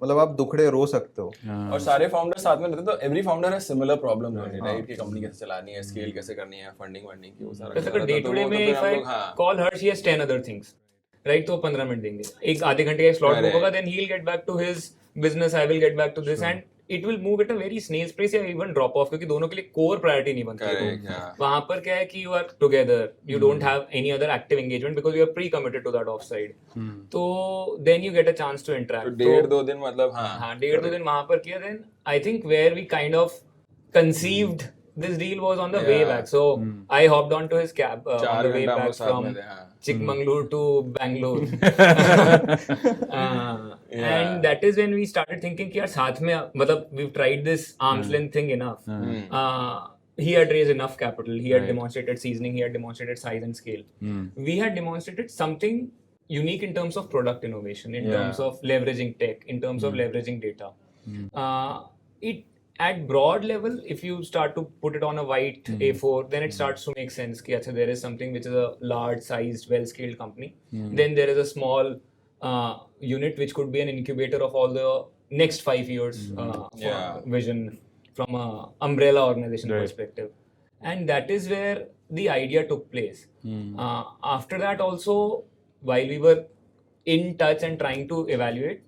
मतलब आप दुखड़े रो सकते हो. और सारे फाउंडर साथ में रहते तो एवरी फाउंडर है सिमिलर प्रॉब्लम राइट कि कंपनी कैसे चलानी है स्केल कैसे करनी है फंडिंग वंडिंग की वो सारा जैसे रहता डे तो टू डे वो तो में फिर if हम I लोग हाँ call Harsh, he has 10 other things. Right, तो 15 मिनट देंगे. एक आधे घंटे का स्लॉट बुक Correct. होगा, then he'll get back to his business, I will get back to this, and it will move at a very snail's pace या even drop off, क्योंकि दोनों के लिए core priority नहीं बनती है. करेक्ट हाँ वहाँ पर क्या है कि you are together, you don't have any other active engagement because you are pre-committed to that offside. तो then you get a chance to तो interact. 1.5-2 दिन मतलब हाँ हाँ 1.5-2 दिन वहाँ पर किया. Then I think where we kind of conceived this deal was on the way Yeah. back. So I hopped onto his cab on 4 the way घंटा हम back लोग साथ from में थे हाँ Chikmagalur to Bangalore. And that is when we started thinking कि यार साथ में मतलब we've tried this arm's length thing enough. he had raised enough capital, he had demonstrated seasoning, he had demonstrated size and scale. We had demonstrated something unique in terms of product innovation, in terms of leveraging tech, in terms of leveraging data. It at broad level, if you start to put it on a white A4, then it starts to make sense. Ki, achha, there is something which is a large-sized, well-scaled company. Then there is a small unit which could be an incubator of all the next 5 years vision from a umbrella organization perspective. And that is where the idea took place. After that also, while we were in touch and trying to evaluate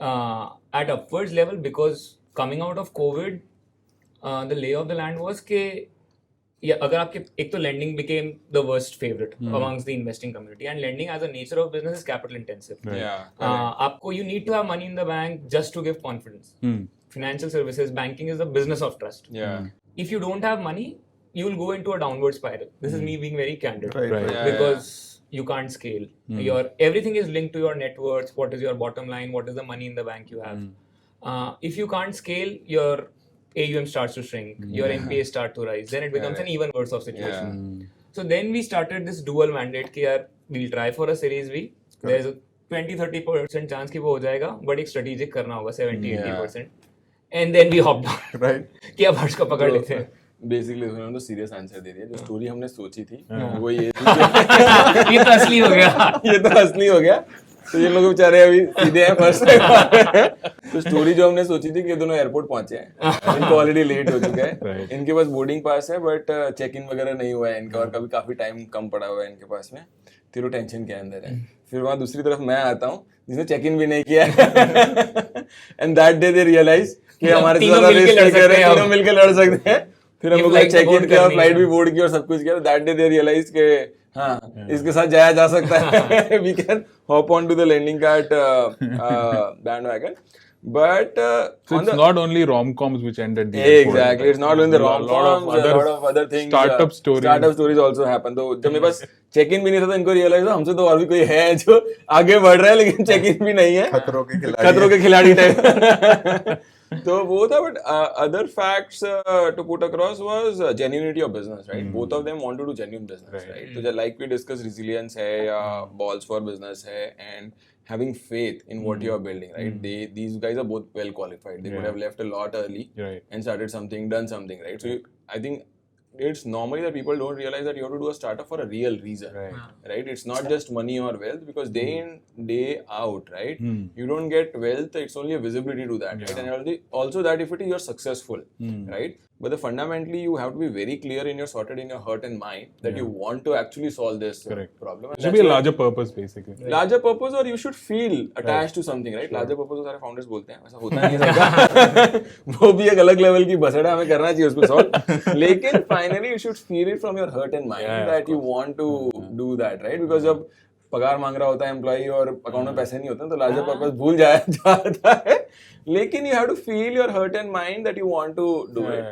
at upwards level, because coming out of COVID, the lay of the land was कि अगर आपके एक तो lending became the worst favorite amongst the investing community, and lending as a nature of business is capital intensive. आपको you need to have money in the bank just to give confidence. Financial services, banking is the business of trust. If you don't have money, you will go into a downward spiral. This is me being very candid, because you can't scale. Your everything is linked to your net worth. What is your bottom line? What is the money in the bank you have? If you can't scale, your AUM starts to shrink, your NPAs start to rise, then it becomes an even worse of situation. So then we started this dual mandate कि यार we'll try for a series B. There's a 20-30% chance कि वो हो जाएगा, but एक strategic करना होगा 70-80%. And then we hopped on. Right. कि अब हर्ष को पकड़ लेते हैं. बेसिकली उन्होंने तो सीरियस आंसर दे दिया. जो स्टोरी हमने सोची थी वो ये थी ये तो असली हो गया. ये तो असली हो गया. तो ये लोग बेचारे अभी सीधे हैं फर्स्ट टाइम. तो स्टोरी जो हमने सोची थी कि ये दोनों एयरपोर्ट पहुंचे हैं, इनको ऑलरेडी लेट हो चुका है, इनके पास बोर्डिंग पास है बट चेक इन वगैरह नहीं हुआ है इनका, और कभी काफी टाइम कम पड़ा हुआ है इनके पास में. तीनों टेंशन के अंदर है. फिर वहां दूसरी तरफ मैं आता हूँ जिसने चेक इन भी नहीं किया है. And that day they realise कि हमारे तीनों मिलकर लड़ सकते हैं. फिर हम लोग चेक इन किया, फ्लाइट भी बोर्ड की और सब कुछ किया. दैट डे दे रियलाइज के हाँ इसके साथ जाया जा सकता है. We can hop on to the landing cart bandwagon. But so it's not only rom-coms which end at the airport. Exactly, it's not only the rom-coms, a lot of other things. Startup stories also happen. तो जब मेरे पास check in भी नहीं था तो इनको realise हुआ हमसे तो और भी कोई है जो आगे बढ़ रहा है लेकिन चेक इन भी नहीं है. खतरों के खिलाड़ी टाइप. तो वो था. But other facts to put across was genuinity of business, right? Both of them want to do genuine business, right? So like we discussed, resilience है या balls for business है, and having faith in what you are building, right? These guys are both well qualified. They could have left a lot early and started something, done something, right? So I think it's normally that people don't realize that you have to do a startup for a real reason, right? It's not just money or wealth, because day in, day out, right? You don't get wealth, it's only a visibility to that, right? And also that if you're successful, right? But fundamentally, you have to be very clear in your sorted in your heart and mind that you want to actually solve this problem. It should be a larger purpose, basically. Larger purpose, or you should feel attached to something, right? Larger purpose, सारे founders बोलते हैं, ऐसा होता नहीं है. वो भी एक अलग level की बसड़ा हमें करना चाहिए उसको solve. लेकिन finally, you should feel it from your heart and mind that you want to do that, right? Because जब पगार मांग रहा होता है एम्प्लॉई और अकाउंट में पैसे नहीं होते तो लार्जर पर्पस भूल जाता है. लेकिन you have to feel your heart and mind that you want to do it.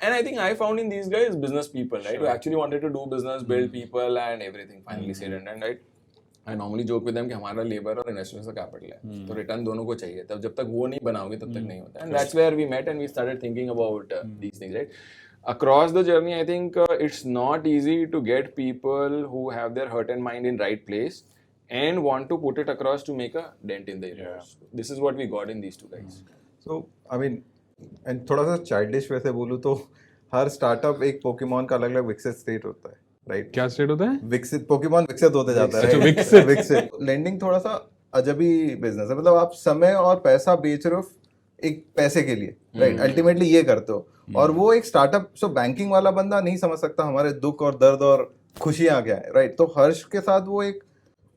And I think I found in these guys business people, right? Who actually wanted to do business, build people and everything. Finally said it. And I normally joke with them कि हमारा labour और investment का capital है, तो return दोनों को चाहिए. तब जब तक वो नहीं बनाओगे तब तक नहीं होता. And that's where we met and we started thinking about these things, right? Across the journey, I think it's not easy to get people who have their heart and mind in right place and want to put it across to make a dent in the universe. This is what we got in these two guys. So I mean, and थोड़ा सा childish वैसे बोलूँ तो हर startup एक Pokemon का अलग अलग विकसित स्टेट होता है, राइट? क्या स्टेट होता है? विकसित पोकेमॉन विकसित होते जाता है. विकसित लेंडिंग थोड़ा सा अजबी बिजनेस है. मतलब आप समय और पैसा बेच रहे हो एक पैसे के लिए, राइट? अल्टीमेटली ये करते हो. और वो एक स्टार्टअप, सो बैंकिंग वाला बंदा नहीं समझ सकता हमारे दुख और दर्द और खुशियां क्या है, राइट? तो हर्ष के साथ वो एक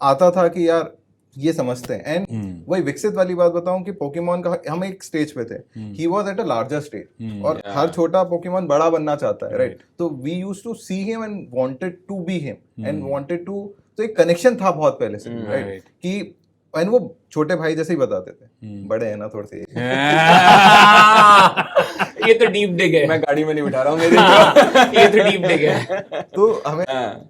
आता था कि यार ये समझते हैं. एंड वही विकसित वाली बात बताऊं कि पोकेमॉन का हम एक स्टेज पे थे, he was at a larger stage, और हर छोटा पोकेमॉन बड़ा बनना चाहता है, राइट? तो we used to see him and wanted to be him and wanted to, तो एक कनेक्शन था बहुत पहले से, राइट? कि एंड वो छोटे भाई जैसे ही बताते थे, बड़े हैं ना थोड़े से. ये तो डीप डिग है. मैं गाड़ी में नहीं बिठा रहा हूँ मेरी. ये तो डीप डिग है. तो हमें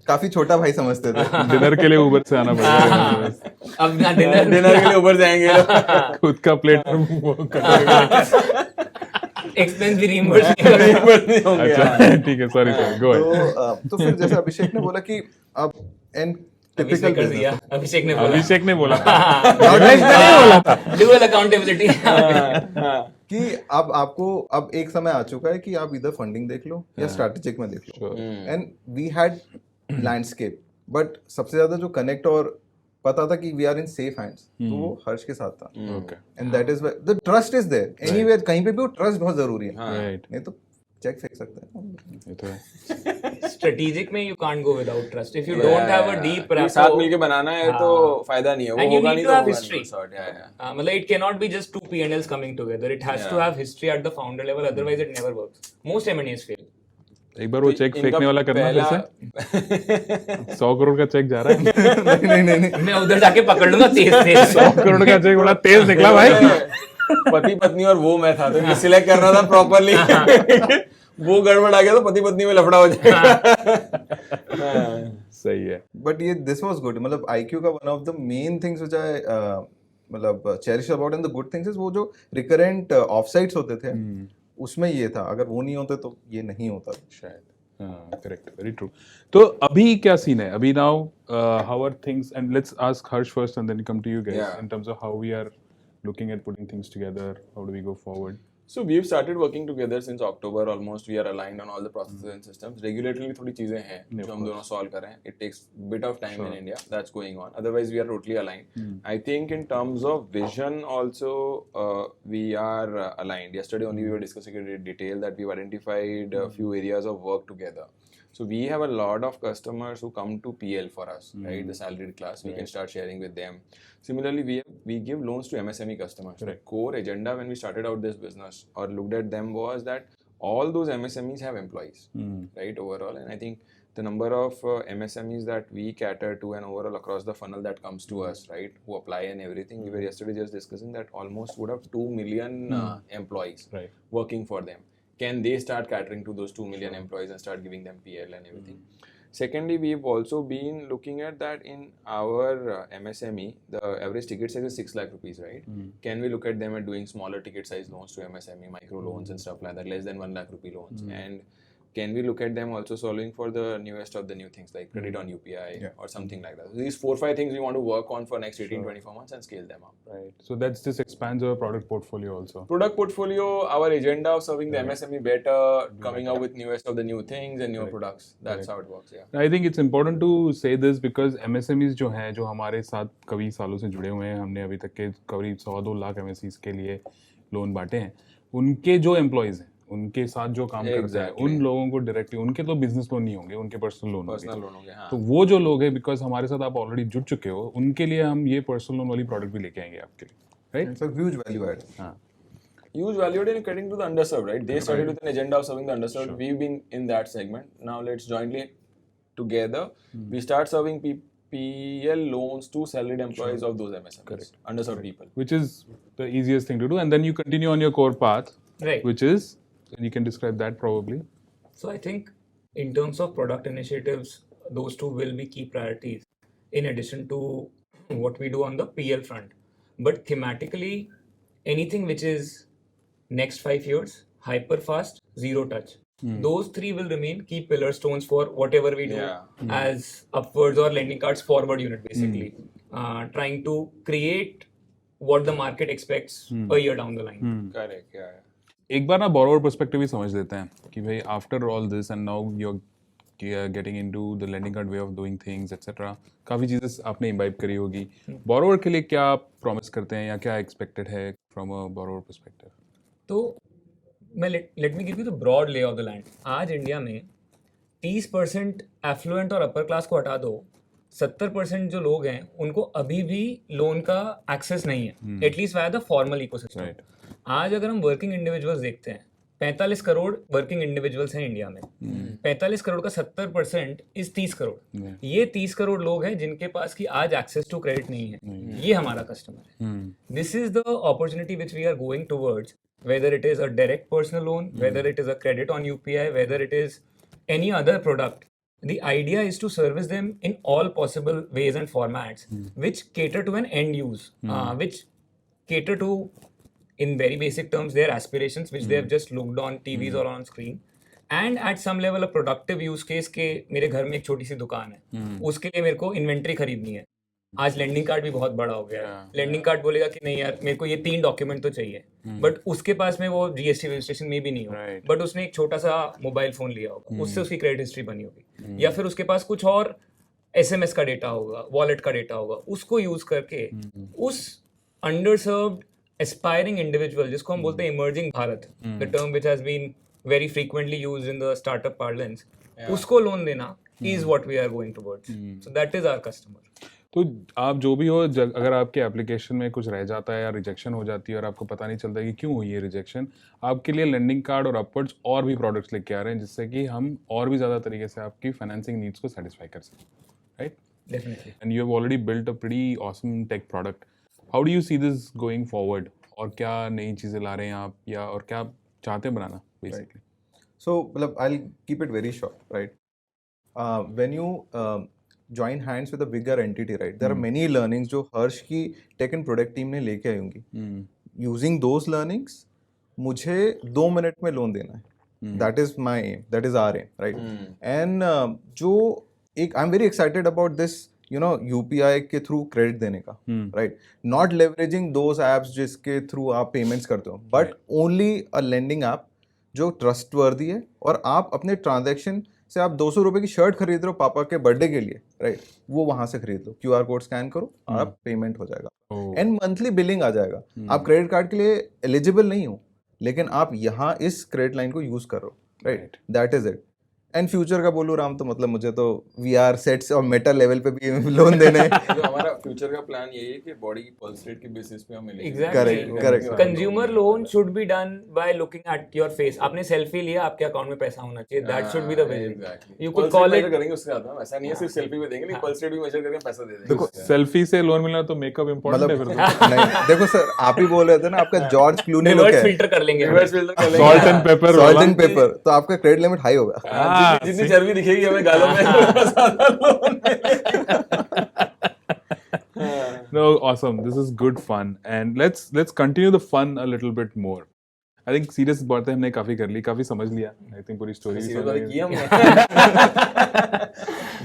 काफी छोटा भाई समझते थे. डिनर के लिए ऊबर से आना पड़ेगा. अब डिनर के लिए ऊबर जाएंगे. खुद का प्लेट expense भी reimburse नहीं होगा। अच्छा ठीक है, सॉरी सॉरी, गो तो फिर जैसे अभिषेक ने बोला कि अब एंड टिपिकल अभिषेक कर दिया, अभिषेक ने बोला। अभिषेक ने बोला Dual accountability। कि अब आपको अब एक समय आ चुका है कि आप इधर फंडिंग देख लो या स्ट्रैटेजिक में देख लो, and we had landscape, but सबसे ज्यादा जो कनेक्ट और पता था कि we are in safe hands, तो वो हर्ष के साथ था, okay and that is the trust is there anywhere, कहीं पे भी वो ट्रस्ट बहुत जरूरी है, राइट, नहीं तो चेक फेंक सकते हैं। ये तो है। Strategic में you can't go without trust. If you don't have a deep ये rapport, साथ मिलके बनाना है तो फायदा नहीं है, वो And you होगा need नहीं to तो have होगा history. नहीं, sort, yeah. मतलब it cannot be just two P&Ls coming together. It has to have history at the founder level. Otherwise, it never works. Most M&As fail. एक बार वो check इनका फेंकने वाला करना फिर से, 100 करोड़ का चेक जा रहा है। नहीं मैं उधर जाके पकड़ लूंगा तेज से। 100 करोड़ का चेक बड़ा तेज निकला भाई। पति पत्नी और वो मैं था, तो सिलेक्ट कर रहा था प्रॉपरली। वो गड़बड़ आ गया तो पति पत्नी में लफड़ा हो जाएगा। सही है। बट ये दिस वाज गुड, मतलब IQ का one of the main things which I मतलब cherish about and the good things is वो जो रिकरेंट ऑफसाइट्स होते थे उसमें ये था, अगर वो नहीं होते तो ये नहीं होता शायद। हाँ, करेक्ट, वेरी ट्रू। तो अभी क्या सीन है अभी? Now how are things, and let's ask Harsh first and then come to you guys in terms of how we are looking at putting things together, how do we go forward? So we've started working together since October almost. We are aligned on all the processes and systems. Regulatory थोड़ी चीजें हैं जो हम दोनों solve कर रहे हैं. It takes bit of time in India. That's going on. Otherwise, we are totally aligned. I think in terms of vision also, we are aligned. Yesterday only we were discussing it in detail that we've identified a few areas of work together. So we have a lot of customers who come to PL for us, right? The salaried class. We can start sharing with them. Similarly, we give loans to MSME customers. The core agenda when we started out this business or looked at them was that all those MSMEs have employees, right? Overall, and I think the number of MSMEs that we cater to and overall across the funnel that comes to us, right? Who apply and everything. We were yesterday just discussing that almost would have 2 million employees working for them. Can they start catering to those 2 million employees and start giving them PL and everything? Secondly, we've also been looking at that in our MSME, the average ticket size is 6 lakh rupees, right? Can we look at them at doing smaller ticket size loans to MSME, micro loans and stuff like that, less than 1 lakh rupee loans? And can we look at them also solving for the newest of the new things like credit on UPI or something like that? So these 4-5 things we want to work on for next 18-24 months and scale them up. Right. So that's this expands our product portfolio also. Product portfolio, our agenda of serving the MSME better, coming up with newest of the new things and newer products. That's how it works, yeah. I think it's important to say this because MSMEs जो हैं, जो हमारे साथ कई सालों से जुड़े हुए हैं, हमने अभी तक के करीब 100-2 लाख MSMEs के लिए लोन बांटे हैं, उनके जो एम्प्लॉयज़ हैं, उनके साथ जो काम करते हैं, उन लोगों को डायरेक्टली, उनके तो बिजनेस लोन नहीं होंगे, उनके पर्सनल लोन होंगे। हाँ. तो वो जो लोग हैं, बिकॉज हमारे साथ आप ऑलरेडी जुड़ चुके हो, उनके लिए हम ये पर्सनल लोन वाली प्रोडक्ट भी लेके आएंगे आपके लिए, right? It's a huge value add. हाँ, Huge value add in getting to the underserved, right? They started with an agenda of serving the underserved. We've been in that segment. Now let's jointly together we start serving PL loans to salaried employees of those MSMEs, underserved people. which is the easiest thing to do, and then you continue on your core path, Right. which is, you can describe that probably. So I think in terms of product initiatives, those two will be key priorities in addition to what we do on the PL front. But thematically, anything which is next 5 years, hyper fast, zero touch. Those three will remain key pillar stones for whatever we do as upwards or lending cards forward unit, basically. Trying to create what the market expects a year down the line. Correct, yeah. एक बार ना borrower perspective ही समझ लेते हैं कि भाई after all this and now you're getting into the lending card way of doing things etc. काफ़ी चीज़ें आपने imbibe करी होगी। borrower के लिए क्या promise करते हैं या क्या expected है from a borrower perspective? तो मैं let me give you the broad lay of the land. आज इंडिया में 30% एफ्लुएंट और अपर क्लास को हटा दो, 70% जो लोग हैं उनको अभी भी लोन का एक्सेस नहीं है, at least via the formal ecosystem. आज अगर हम वर्किंग इंडिविजुअल्स देखते हैं, 45 करोड़ वर्किंग इंडिविजुअल्स हैं इंडिया में। 45 करोड़ का 70% इज 30 करोड़। ये 30 करोड़ लोग हैं जिनके पास की आज एक्सेस टू क्रेडिट नहीं है। ये हमारा कस्टमर है। This is the opportunity which we are going towards, whether it is a direct personal loan, whether it is a credit on UPI, whether it is any other product. The idea is to service them in all possible ways and formats which cater to an end use, which cater to in very basic terms their aspirations which they have just looked on TVs or on screen, and at some level a productive use case के मेरे घर में एक छोटी सी दुकान है, उसके लिए मेरे को इन्वेंट्री खरीदनी है. आज लैंडिंग कार्ड भी बहुत बड़ा हो गया है. लैंडिंग कार्ड बोलेगा कि नहीं यार मेरे को ये 3 डॉक्यूमेंट तो चाहिए, बट उसके पास में वो जीएसटी रजिस्ट्रेशन में भी नहीं होगा, बट उसने एक छोटा सा मोबाइल फोन लिया होगा, उससे उसकी क्रेडिट हिस्ट्री बनी होगी, या फिर उसके पास कुछ और एसएमएस का डेटा होगा, वॉलेट का डेटा होगा, उसको यूज करके उस अंडरसर्व्ड एस्पायरिंग इंडिविजुअल, जिसको हम बोलते हैं emerging Bharat, the term which has been very frequently used in the startup parlance, उसको लोन देना is what we are going towards. So that is our customer. तो आप जो भी हो, अगर आपके एप्लीकेशन में कुछ रह जाता है या रिजेक्शन हो जाती है और आपको पता नहीं चलता कि क्यों हुई है रिजेक्शन, आपके लिए लेंडिंग कार्ड और अपवर्ड्स और भी प्रोडक्ट्स लेके आ रहे हैं जिससे कि हम और भी ज़्यादा तरीके से आपकी फाइनेंसिंग नीड्स को सेटिस्फाई कर सकें, right? Definitely. And you have already built a pretty awesome tech product. How do you see this going forward? और क्या नई चीज़ें ला रहे हैं आप, या और क्या चाहते हैं बनाना basically? So, I'll keep it very short, right? When you join hands with a bigger entity, right? There are many learnings जो हर्ष की tech and product team ने लेके आई होंगी. Using those learnings, मुझे 2 मिनट में लोन देना है. That is my aim. That is our aim, right? And जो एक I'm very excited about this, you know, UPI के थ्रू क्रेडिट देने का, right? Not leveraging those apps जिसके थ्रू आप पेमेंट्स करते हो, but only a lending app जो ट्रस्टवर्दी है, और आप अपने ट्रांजैक्शन से आप 200 रुपए की शर्ट खरीद रहे हो पापा के बर्थडे के लिए, राइट? वो वहां से खरीद लो, QR कोड स्कैन करो, आप पेमेंट हो जाएगा, एंड मंथली बिलिंग आ जाएगा. आप क्रेडिट कार्ड के लिए एलिजिबल नहीं हो, लेकिन आप यहाँ इस क्रेडिट लाइन को यूज करो, right? That is it. And future का बोलूँ राम, तो मतलब मुझे तो VR सेट्स और मेटा लेवल पे भी लोन देने हैं. जो हमारा फ्यूचर का प्लान यही है कि बॉडी की पल्स रेट के बेसिस पे हम मिलेंगे. Correct. Consumer loan should be done by looking at your face. आपने सेल्फी लिया, आपके अकाउंट में पैसा होना चाहिए. That should be the vision. Exactly. You could Pulse call rate it. measure करेंगे उसके साथ में. ऐसा नहीं है सिर्फ सेल्फी में देंगे, लेकिन पल्स रेट भी मेजर करके पैसा दे देंगे. देखो, सेल्फी से लोन मिलना तो मेकअप इम्पोर्टेंट है फिर तो. नहीं, देखो सर, आप ही बोल रहे थे ना, आपका जॉर्ज क्लूनी लुक Reverse है, filter कर लेंगे. रिवर्स फिल्टर कर लेंगे. Salt and paper salt and paper, तो आपका क्रेडिट लिमिट हाई होगा. जितनी चर्बी दिखेगी हमें गालों में ज्यादा लोन मिलेगा. No, awesome. This is good fun, and let's continue the fun a little bit more. I think serious बातें हमने काफी कर ली, काफी समझ लिया. I think पूरी स्टोरी भी सीरियस समझ बात गए. की हमने.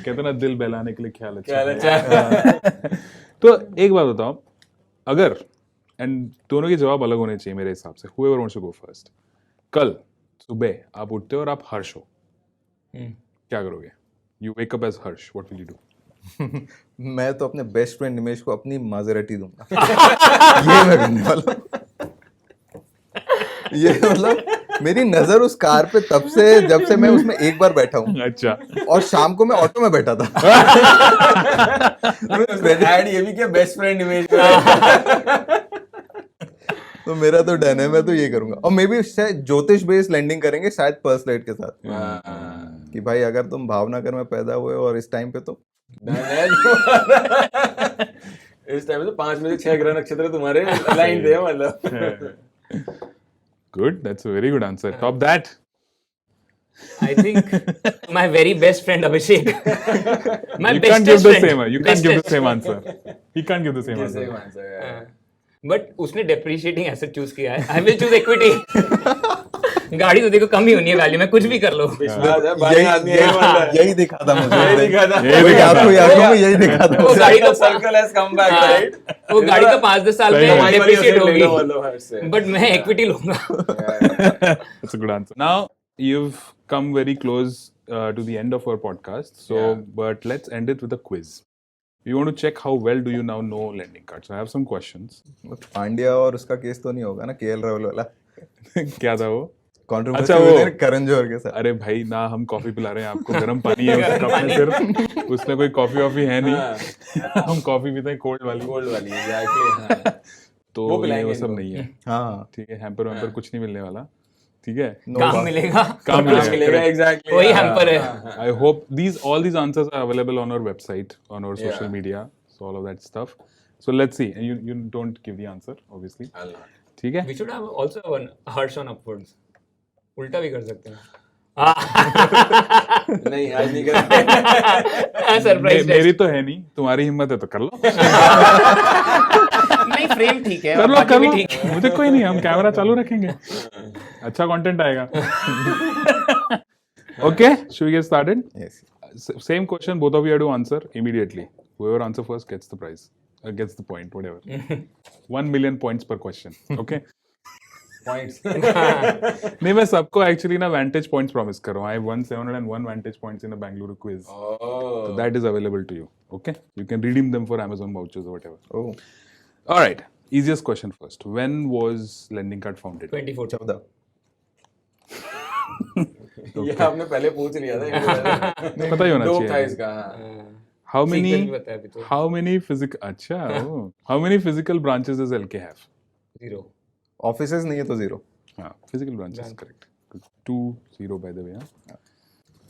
कहते ना दिल बहलाने के लिए ख्याल अच्छा. तो एक बात बताओ, अगर, एंड दोनों के जवाब अलग होने चाहिए मेरे हिसाब से. Whoever wants to go first. कल सुबह आप उठते हो और आप हर्ष हो, क्या करोगे? You wake up as Harsh. What will you do? मैं तो अपने बेस्ट फ्रेंड निमेश को अपनी माजरेटी दूंगा. ये मैं करने वाला हूं. ये मतलब मेरी नजर उस कार पे तब से, जब से मैं उसमें एक बार बैठा हूँ, अच्छा. और शाम को मैं ऑटो में बैठा था. ऐड ये भी क्या बेस्ट फ्रेंड इमेज में. तो मेरा तो डन है, मैं तो ये करूंगा. और मे बी ज्योतिष बेस्ड लैंडिंग करेंगे शायद पर्स रेट के साथ, कि भाई अगर तुम भावनगर में पैदा हुए और इस टाइम पे, तो इस टाइम पे तो 5 में से 6 ग्रह नक्षत्र तुम्हारे लाइन थे मतलब. Good. That's a very good answer. Top that. I think my very best friend Abhishek. My You can't give bestest the friend. same. You can't give the same answer. He can't give the same answer. Same answer, yeah. But उसने depreciating asset choose किया है. I will choose equity. गाड़ी तो देखो कम ही होनी है value में, कुछ भी कर लो. यही दिखा था मुझे. यही दिखा था. यही दिखा था. वो गाड़ी तो circle has come back, right? वो गाड़ी तो 5-10 साल सही में बात. डेप्रिशिएट होगी, होगी, बट मैं इक्विटी लूंगा. That's a good answer. Now you've come very close to the end of our podcast. So, but let's end it with a quiz. We want to check how well do you now know lending cards. So I have some questions. Pandya और उसका case तो नहीं होगा ना, KL Rahul वाला? क्या था वो? कंट्रोवर्सी अच्छा, हुई वो थी ना करण जौहर के साथ. अरे भाई ना, हम कॉफी पिला रहे हैं आपको, गर्म पानी है उस कप में सिर्फ, उसमें कोई कॉफी वॉफी है नहीं. हम कॉफी पीते हैं कोल्ड वाली. गोल्ड वाली एग्जैक्टली. तो वो ये पिलाएंगे वो सब इनको. नहीं है. हाँ, ठीक है, हैम्पर वैम्पर कुछ नहीं मिलने वाला. ठीक है, काम मिलेगा. काम मिलेगा एग्जैक्टली. वही हैम्पर है. I hope all these answers are available on our website, on our social media, so all of that stuff. So let's see. And you don't give the answer, obviously. ठीक है. We should have also one Harsh on upwards. उल्टा भी कर सकते हैं. नहीं आज नहीं करेंगे. सरप्राइज. मेरी तो है नहीं, तुम्हारी हिम्मत है तो कर लो. नहीं फ्रेम ठीक है कर और लो बाकी कर भी लो, ठीक है। मुझे कोई नहीं, हम कैमरा चालू रखेंगे, अच्छा कंटेंट आएगा. Okay, should we get started? Yes. Same question, both of you have to answer immediately. Whoever answer first gets the prize, gets the point, whatever. 1 million points per question. Okay. Points. नहीं, मैं सबको actually ना vantage points promise कर रहा हूँ. I won 701 vantage points in a Bangalore quiz. So Oh. that is available to you. Okay, you can redeem them for Amazon vouchers or whatever. Oh, All right. Easiest question first. When was Lending Card founded? 24 14. ये आपने पहले पूछ लिया था. पता ही होना joke था चाहिए. इसका. हाँ. How Sequel many? भी बताया अभी तो. How many physical? अच्छा. Oh. How many physical branches does LK have? 0. Offices नहीं है तो 0. हाँ, physical branches, correct. 2-0 by the way. हाँ.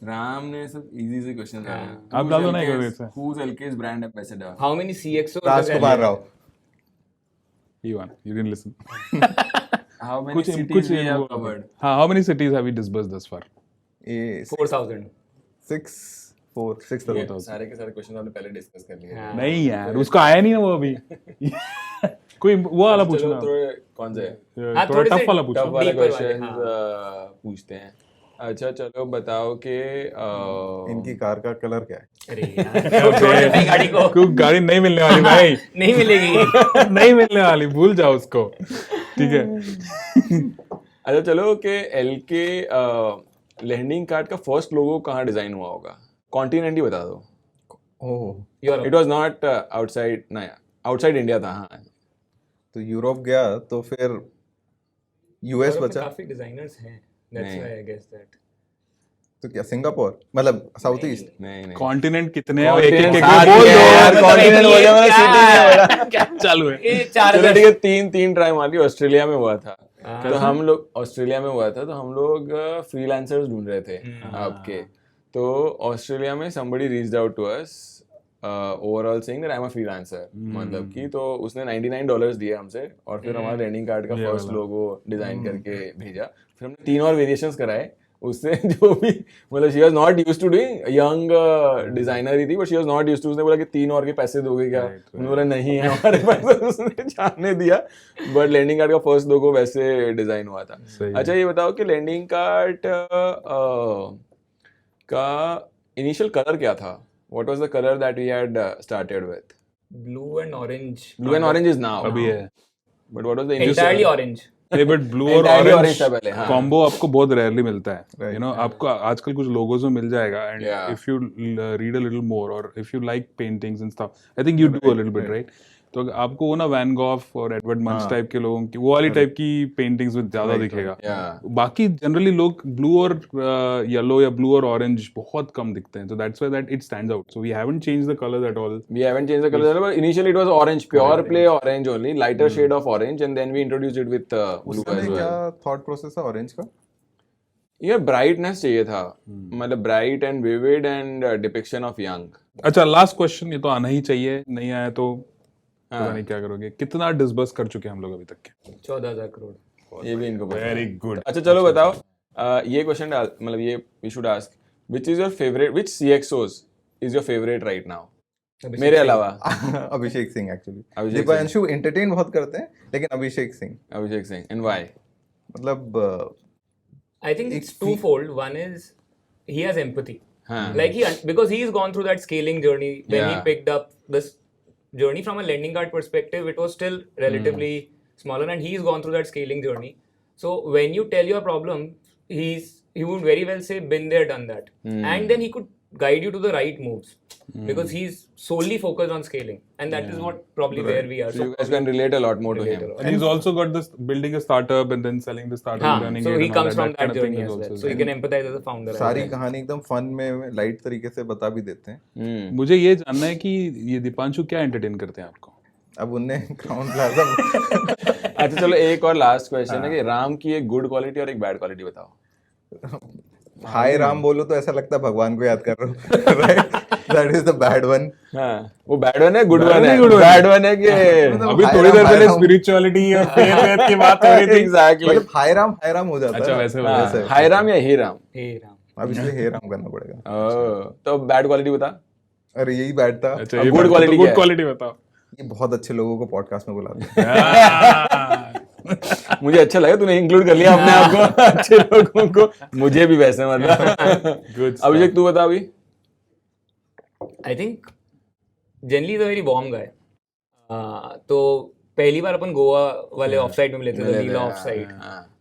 राम ने सब इजी से क्वेश्चन आप डालो ना एक बार ऐसा. Who's LK's brand ambassador? How many CXOs does Rajkumar LK? Rao. You won. You didn't listen. How many कुछ cities we have covered? हाँ, how many cities have we disbursed thus far? ये 4,000. 6 ये thousand. सारे के सारे क्वेश्चन आपने पहले discuss कर लिए. हाँ. नहीं यार, उसको आया नहीं ना वो अभी. कोई वो वाला चलो पूछना. थोड़े कौन से हाँ, थोड़ा थोड़े टफ से वाला टफ पूछना. वाले Deeper वाले, क्वेश्चन पूछते हैं. अच्छा चलो बताओ कि इनकी कार का कलर क्या है? अरे यार छोड़ देते हैं गाड़ी को. कोई गाड़ी नहीं मिलने वाली भाई. नहीं मिलेगी. नहीं मिलने वाली, भूल जाओ उसको. ठीक है. अच्छा चलो कि LK लैंडिंग कार्ड का फर्स्ट लोगो कहाँ डिजाइन हुआ होगा? कॉन्टिनेंट ही बता दो. Oh, Europe. It was not outside, नहीं आउटसाइड इंडिया था. हाँ तो यूरोप गया तो फिर यूएस यूरोप में बचा. काफी डिजाइनर्स हैं. That's नहीं. why I guess that. तो क्या सिंगापुर, मतलब साउथ ईस्ट? नहीं नहीं. कॉन्टिनेंट कितने हैं? एक एक सात बोल ही दो है यार, यार. continent बोल रहा हूँ, city नहीं बोल रहा. क्या चालू है? ये 4 चलो ठीक है, तीन ट्राई मार ली. ऑस्ट्रेलिया में हुआ था. हाँ. तो हम लोग ऑस्ट्रेलिया में हुआ था तो हम लोग फ्रीलांसर्स ढूंढ रहे थे आपके. तो ऑस्ट्रेलिया में somebody reached out to us overall saying that I am a freelancer. मतलब कि तो उसने $99 दिए हमसे और फिर हमारा लैंडिंग कार्ड का फर्स्ट लोगो डिजाइन करके भेजा. फिर हमने 3 और वेरिएशंस कराए उससे. जो भी मतलब she was not used to doing, young designer ही थी but she was not used to. उसने बोला कि 3 और के पैसे दोगे क्या? उन्होंने बोला नहीं है हमारे पास. उसने जाने दिया. बट लैंडिंग कार्ड का फर्स्ट लोगो वैसे डिजाइन हुआ था. अच्छा ये बताओ कि लैंडिंग कार्ड का इनिशियल कलर क्या था? What was the color that we had started with? Blue and orange. Blue and orange is now. अभी है. But what was the initial? Entirely orange. नहीं, बट ब्लू और Entirely ऑरेंज orange था पहले, हाँ. Combo आपको बहुत रेयरली मिलता है. Right. यू नो आपको आजकल कुछ लोगोस में मिल जाएगा. And Yeah. If you read a little more और if you like paintings and stuff, I think you do a little bit, right? तो आपको वो ना वैन गॉफ और एडवर्ड मंच टाइप के लोगों की वो वाली टाइप की पेंटिंग्स में ज्यादा दिखेगा. Yeah. बाकी जनरली लोग ब्लू और येलो या ब्लू और ऑरेंज बहुत कम दिखते हैं. तो that's why that it stands out. So we haven't changed the colours at all. We haven't changed the color, but initially it was orange, pure play orange only, lighter shade of orange, and then we introduced it with blue उसमें as well. क्या thought process था orange का? ये brightness चाहिए था, मतलब bright and vivid and depiction of young. अच्छा, last question. ये तो आना ही चाहिए, नहीं आया तो पता नहीं क्या करोगे. कितना डिसबर्स कर चुके हैं हम लोग अभी तक के? 14,000 करोड़. ये भी इनको पता है. Very good. अच्छा चलो बताओ. ये क्वेश्चन मतलब ये we should ask, which is your favorite, which CXOs is your favorite right now? मेरे अलावा अभिषेक सिंह एक्चुअली. अभिषेक दीपांशु एंटरटेन बहुत करते हैं लेकिन अभिषेक सिंह अभिषेक सिंह. And why? मतलब I think it's twofold. One is he has empathy. हाँ. Like because he's gone through that scaling journey. When he Yeah. picked up this journey from a lending card perspective, it was still relatively smaller, and he's gone through that scaling journey. So when you tell your problem, he would very well say, "Been there, done that," and then he could guide you to the right moves because he's solely focused on scaling, and that is what probably where we are. So you guys can relate a lot more to him. And he's also got this building a startup and then selling the startup, हाँ, running so it he and all comes from kind that of thing journey is as well. also So you can empathize as a founder. as सारी well. कहानी एकदम fun में light तरीके से बता भी देते हैं. मुझे ये जानना है कि ये दीपांशु क्या एंटरटेन करते हैं आपको? अब उनने क्राउन प्लाजा अच्छा चलो एक और लास्ट क्वेश्चन है कि राम की एक गुड क्वालिटी और एक बैड क्वालिटी बताओ. हाय राम बोलो तो ऐसा लगता है भगवान को याद कर रहा हूँ. Right, that is the bad one. हाँ, वो बैड वन है, गुड वन Bad है. नहीं, good one बैड वन है कि अभी हाय थोड़ी राम, देर हाय पहले राम. स्पिरिचुअलिटी और फेथ की बात हो रही थी. एग्जैक्टली. मतलब हाय राम हो जाता अच्छा, है. वैसे हाँ, वैसे. हाय राम या हे राम? Hey Ram. अब इसलिए हे राम करना पड़ेगा. तो बैड क्वालिटी बता. अरे यही बैड था. अच्छा, अब ये good quality क्या गुड है? क्वालिटी बताओ. ये बहुत अच्छे लोगों को पॉडकास्ट में बुलाते हैं। मुझे अच्छा लगा तूने इंक्लूड कर लिया अपने आप को अच्छे लोगों को, मुझे भी वैसे मतलब। Good stuff. अभिषेक तू बता अभी। I think generally is a very warm guy. तो पहली बार अपन गोवा वाले ऑफ साइड में मिले थे, नीला ऑफ साइड,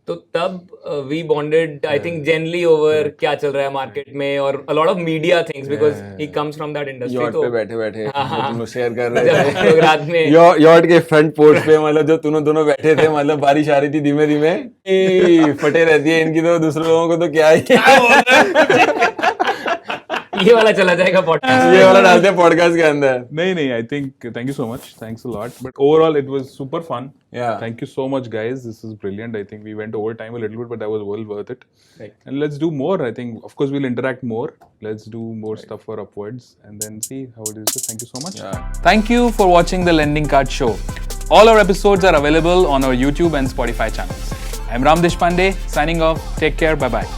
तो तब we bonded I think generally over क्या चल रहा है मार्केट में और a lot of media things because he comes from that industry. Yacht तो पे बैठे बैठे तुम शेयर कर जब रहे हम लोग रात में थे यॉट के फ्रंट पोर्च पे, मतलब जो दोनों बैठे थे, मतलब बारिश आ रही थी धीमे धीमे, फटे रहती है इनकी तो, दूसरे लोगों को तो क्या ही ये वाला चला जाएगा पॉडकास्ट, ये वाला डालते हैं पॉडकास्ट के अंदर। नहीं, I think thank you so much. Thanks a lot. But overall, it was super fun. Yeah. Thank you so much, guys. This is brilliant. I think we went over time a little bit, but that was well worth it. Right. And let's do more. I think, of course, we'll interact more. Let's do more stuff for Upwards and then see how it is. Thank you so much. Thank you for watching the Lending Card Show. All our episodes are available on our YouTube and Spotify channels. I'm Ram Deshpande, signing off. Take care. Bye-bye.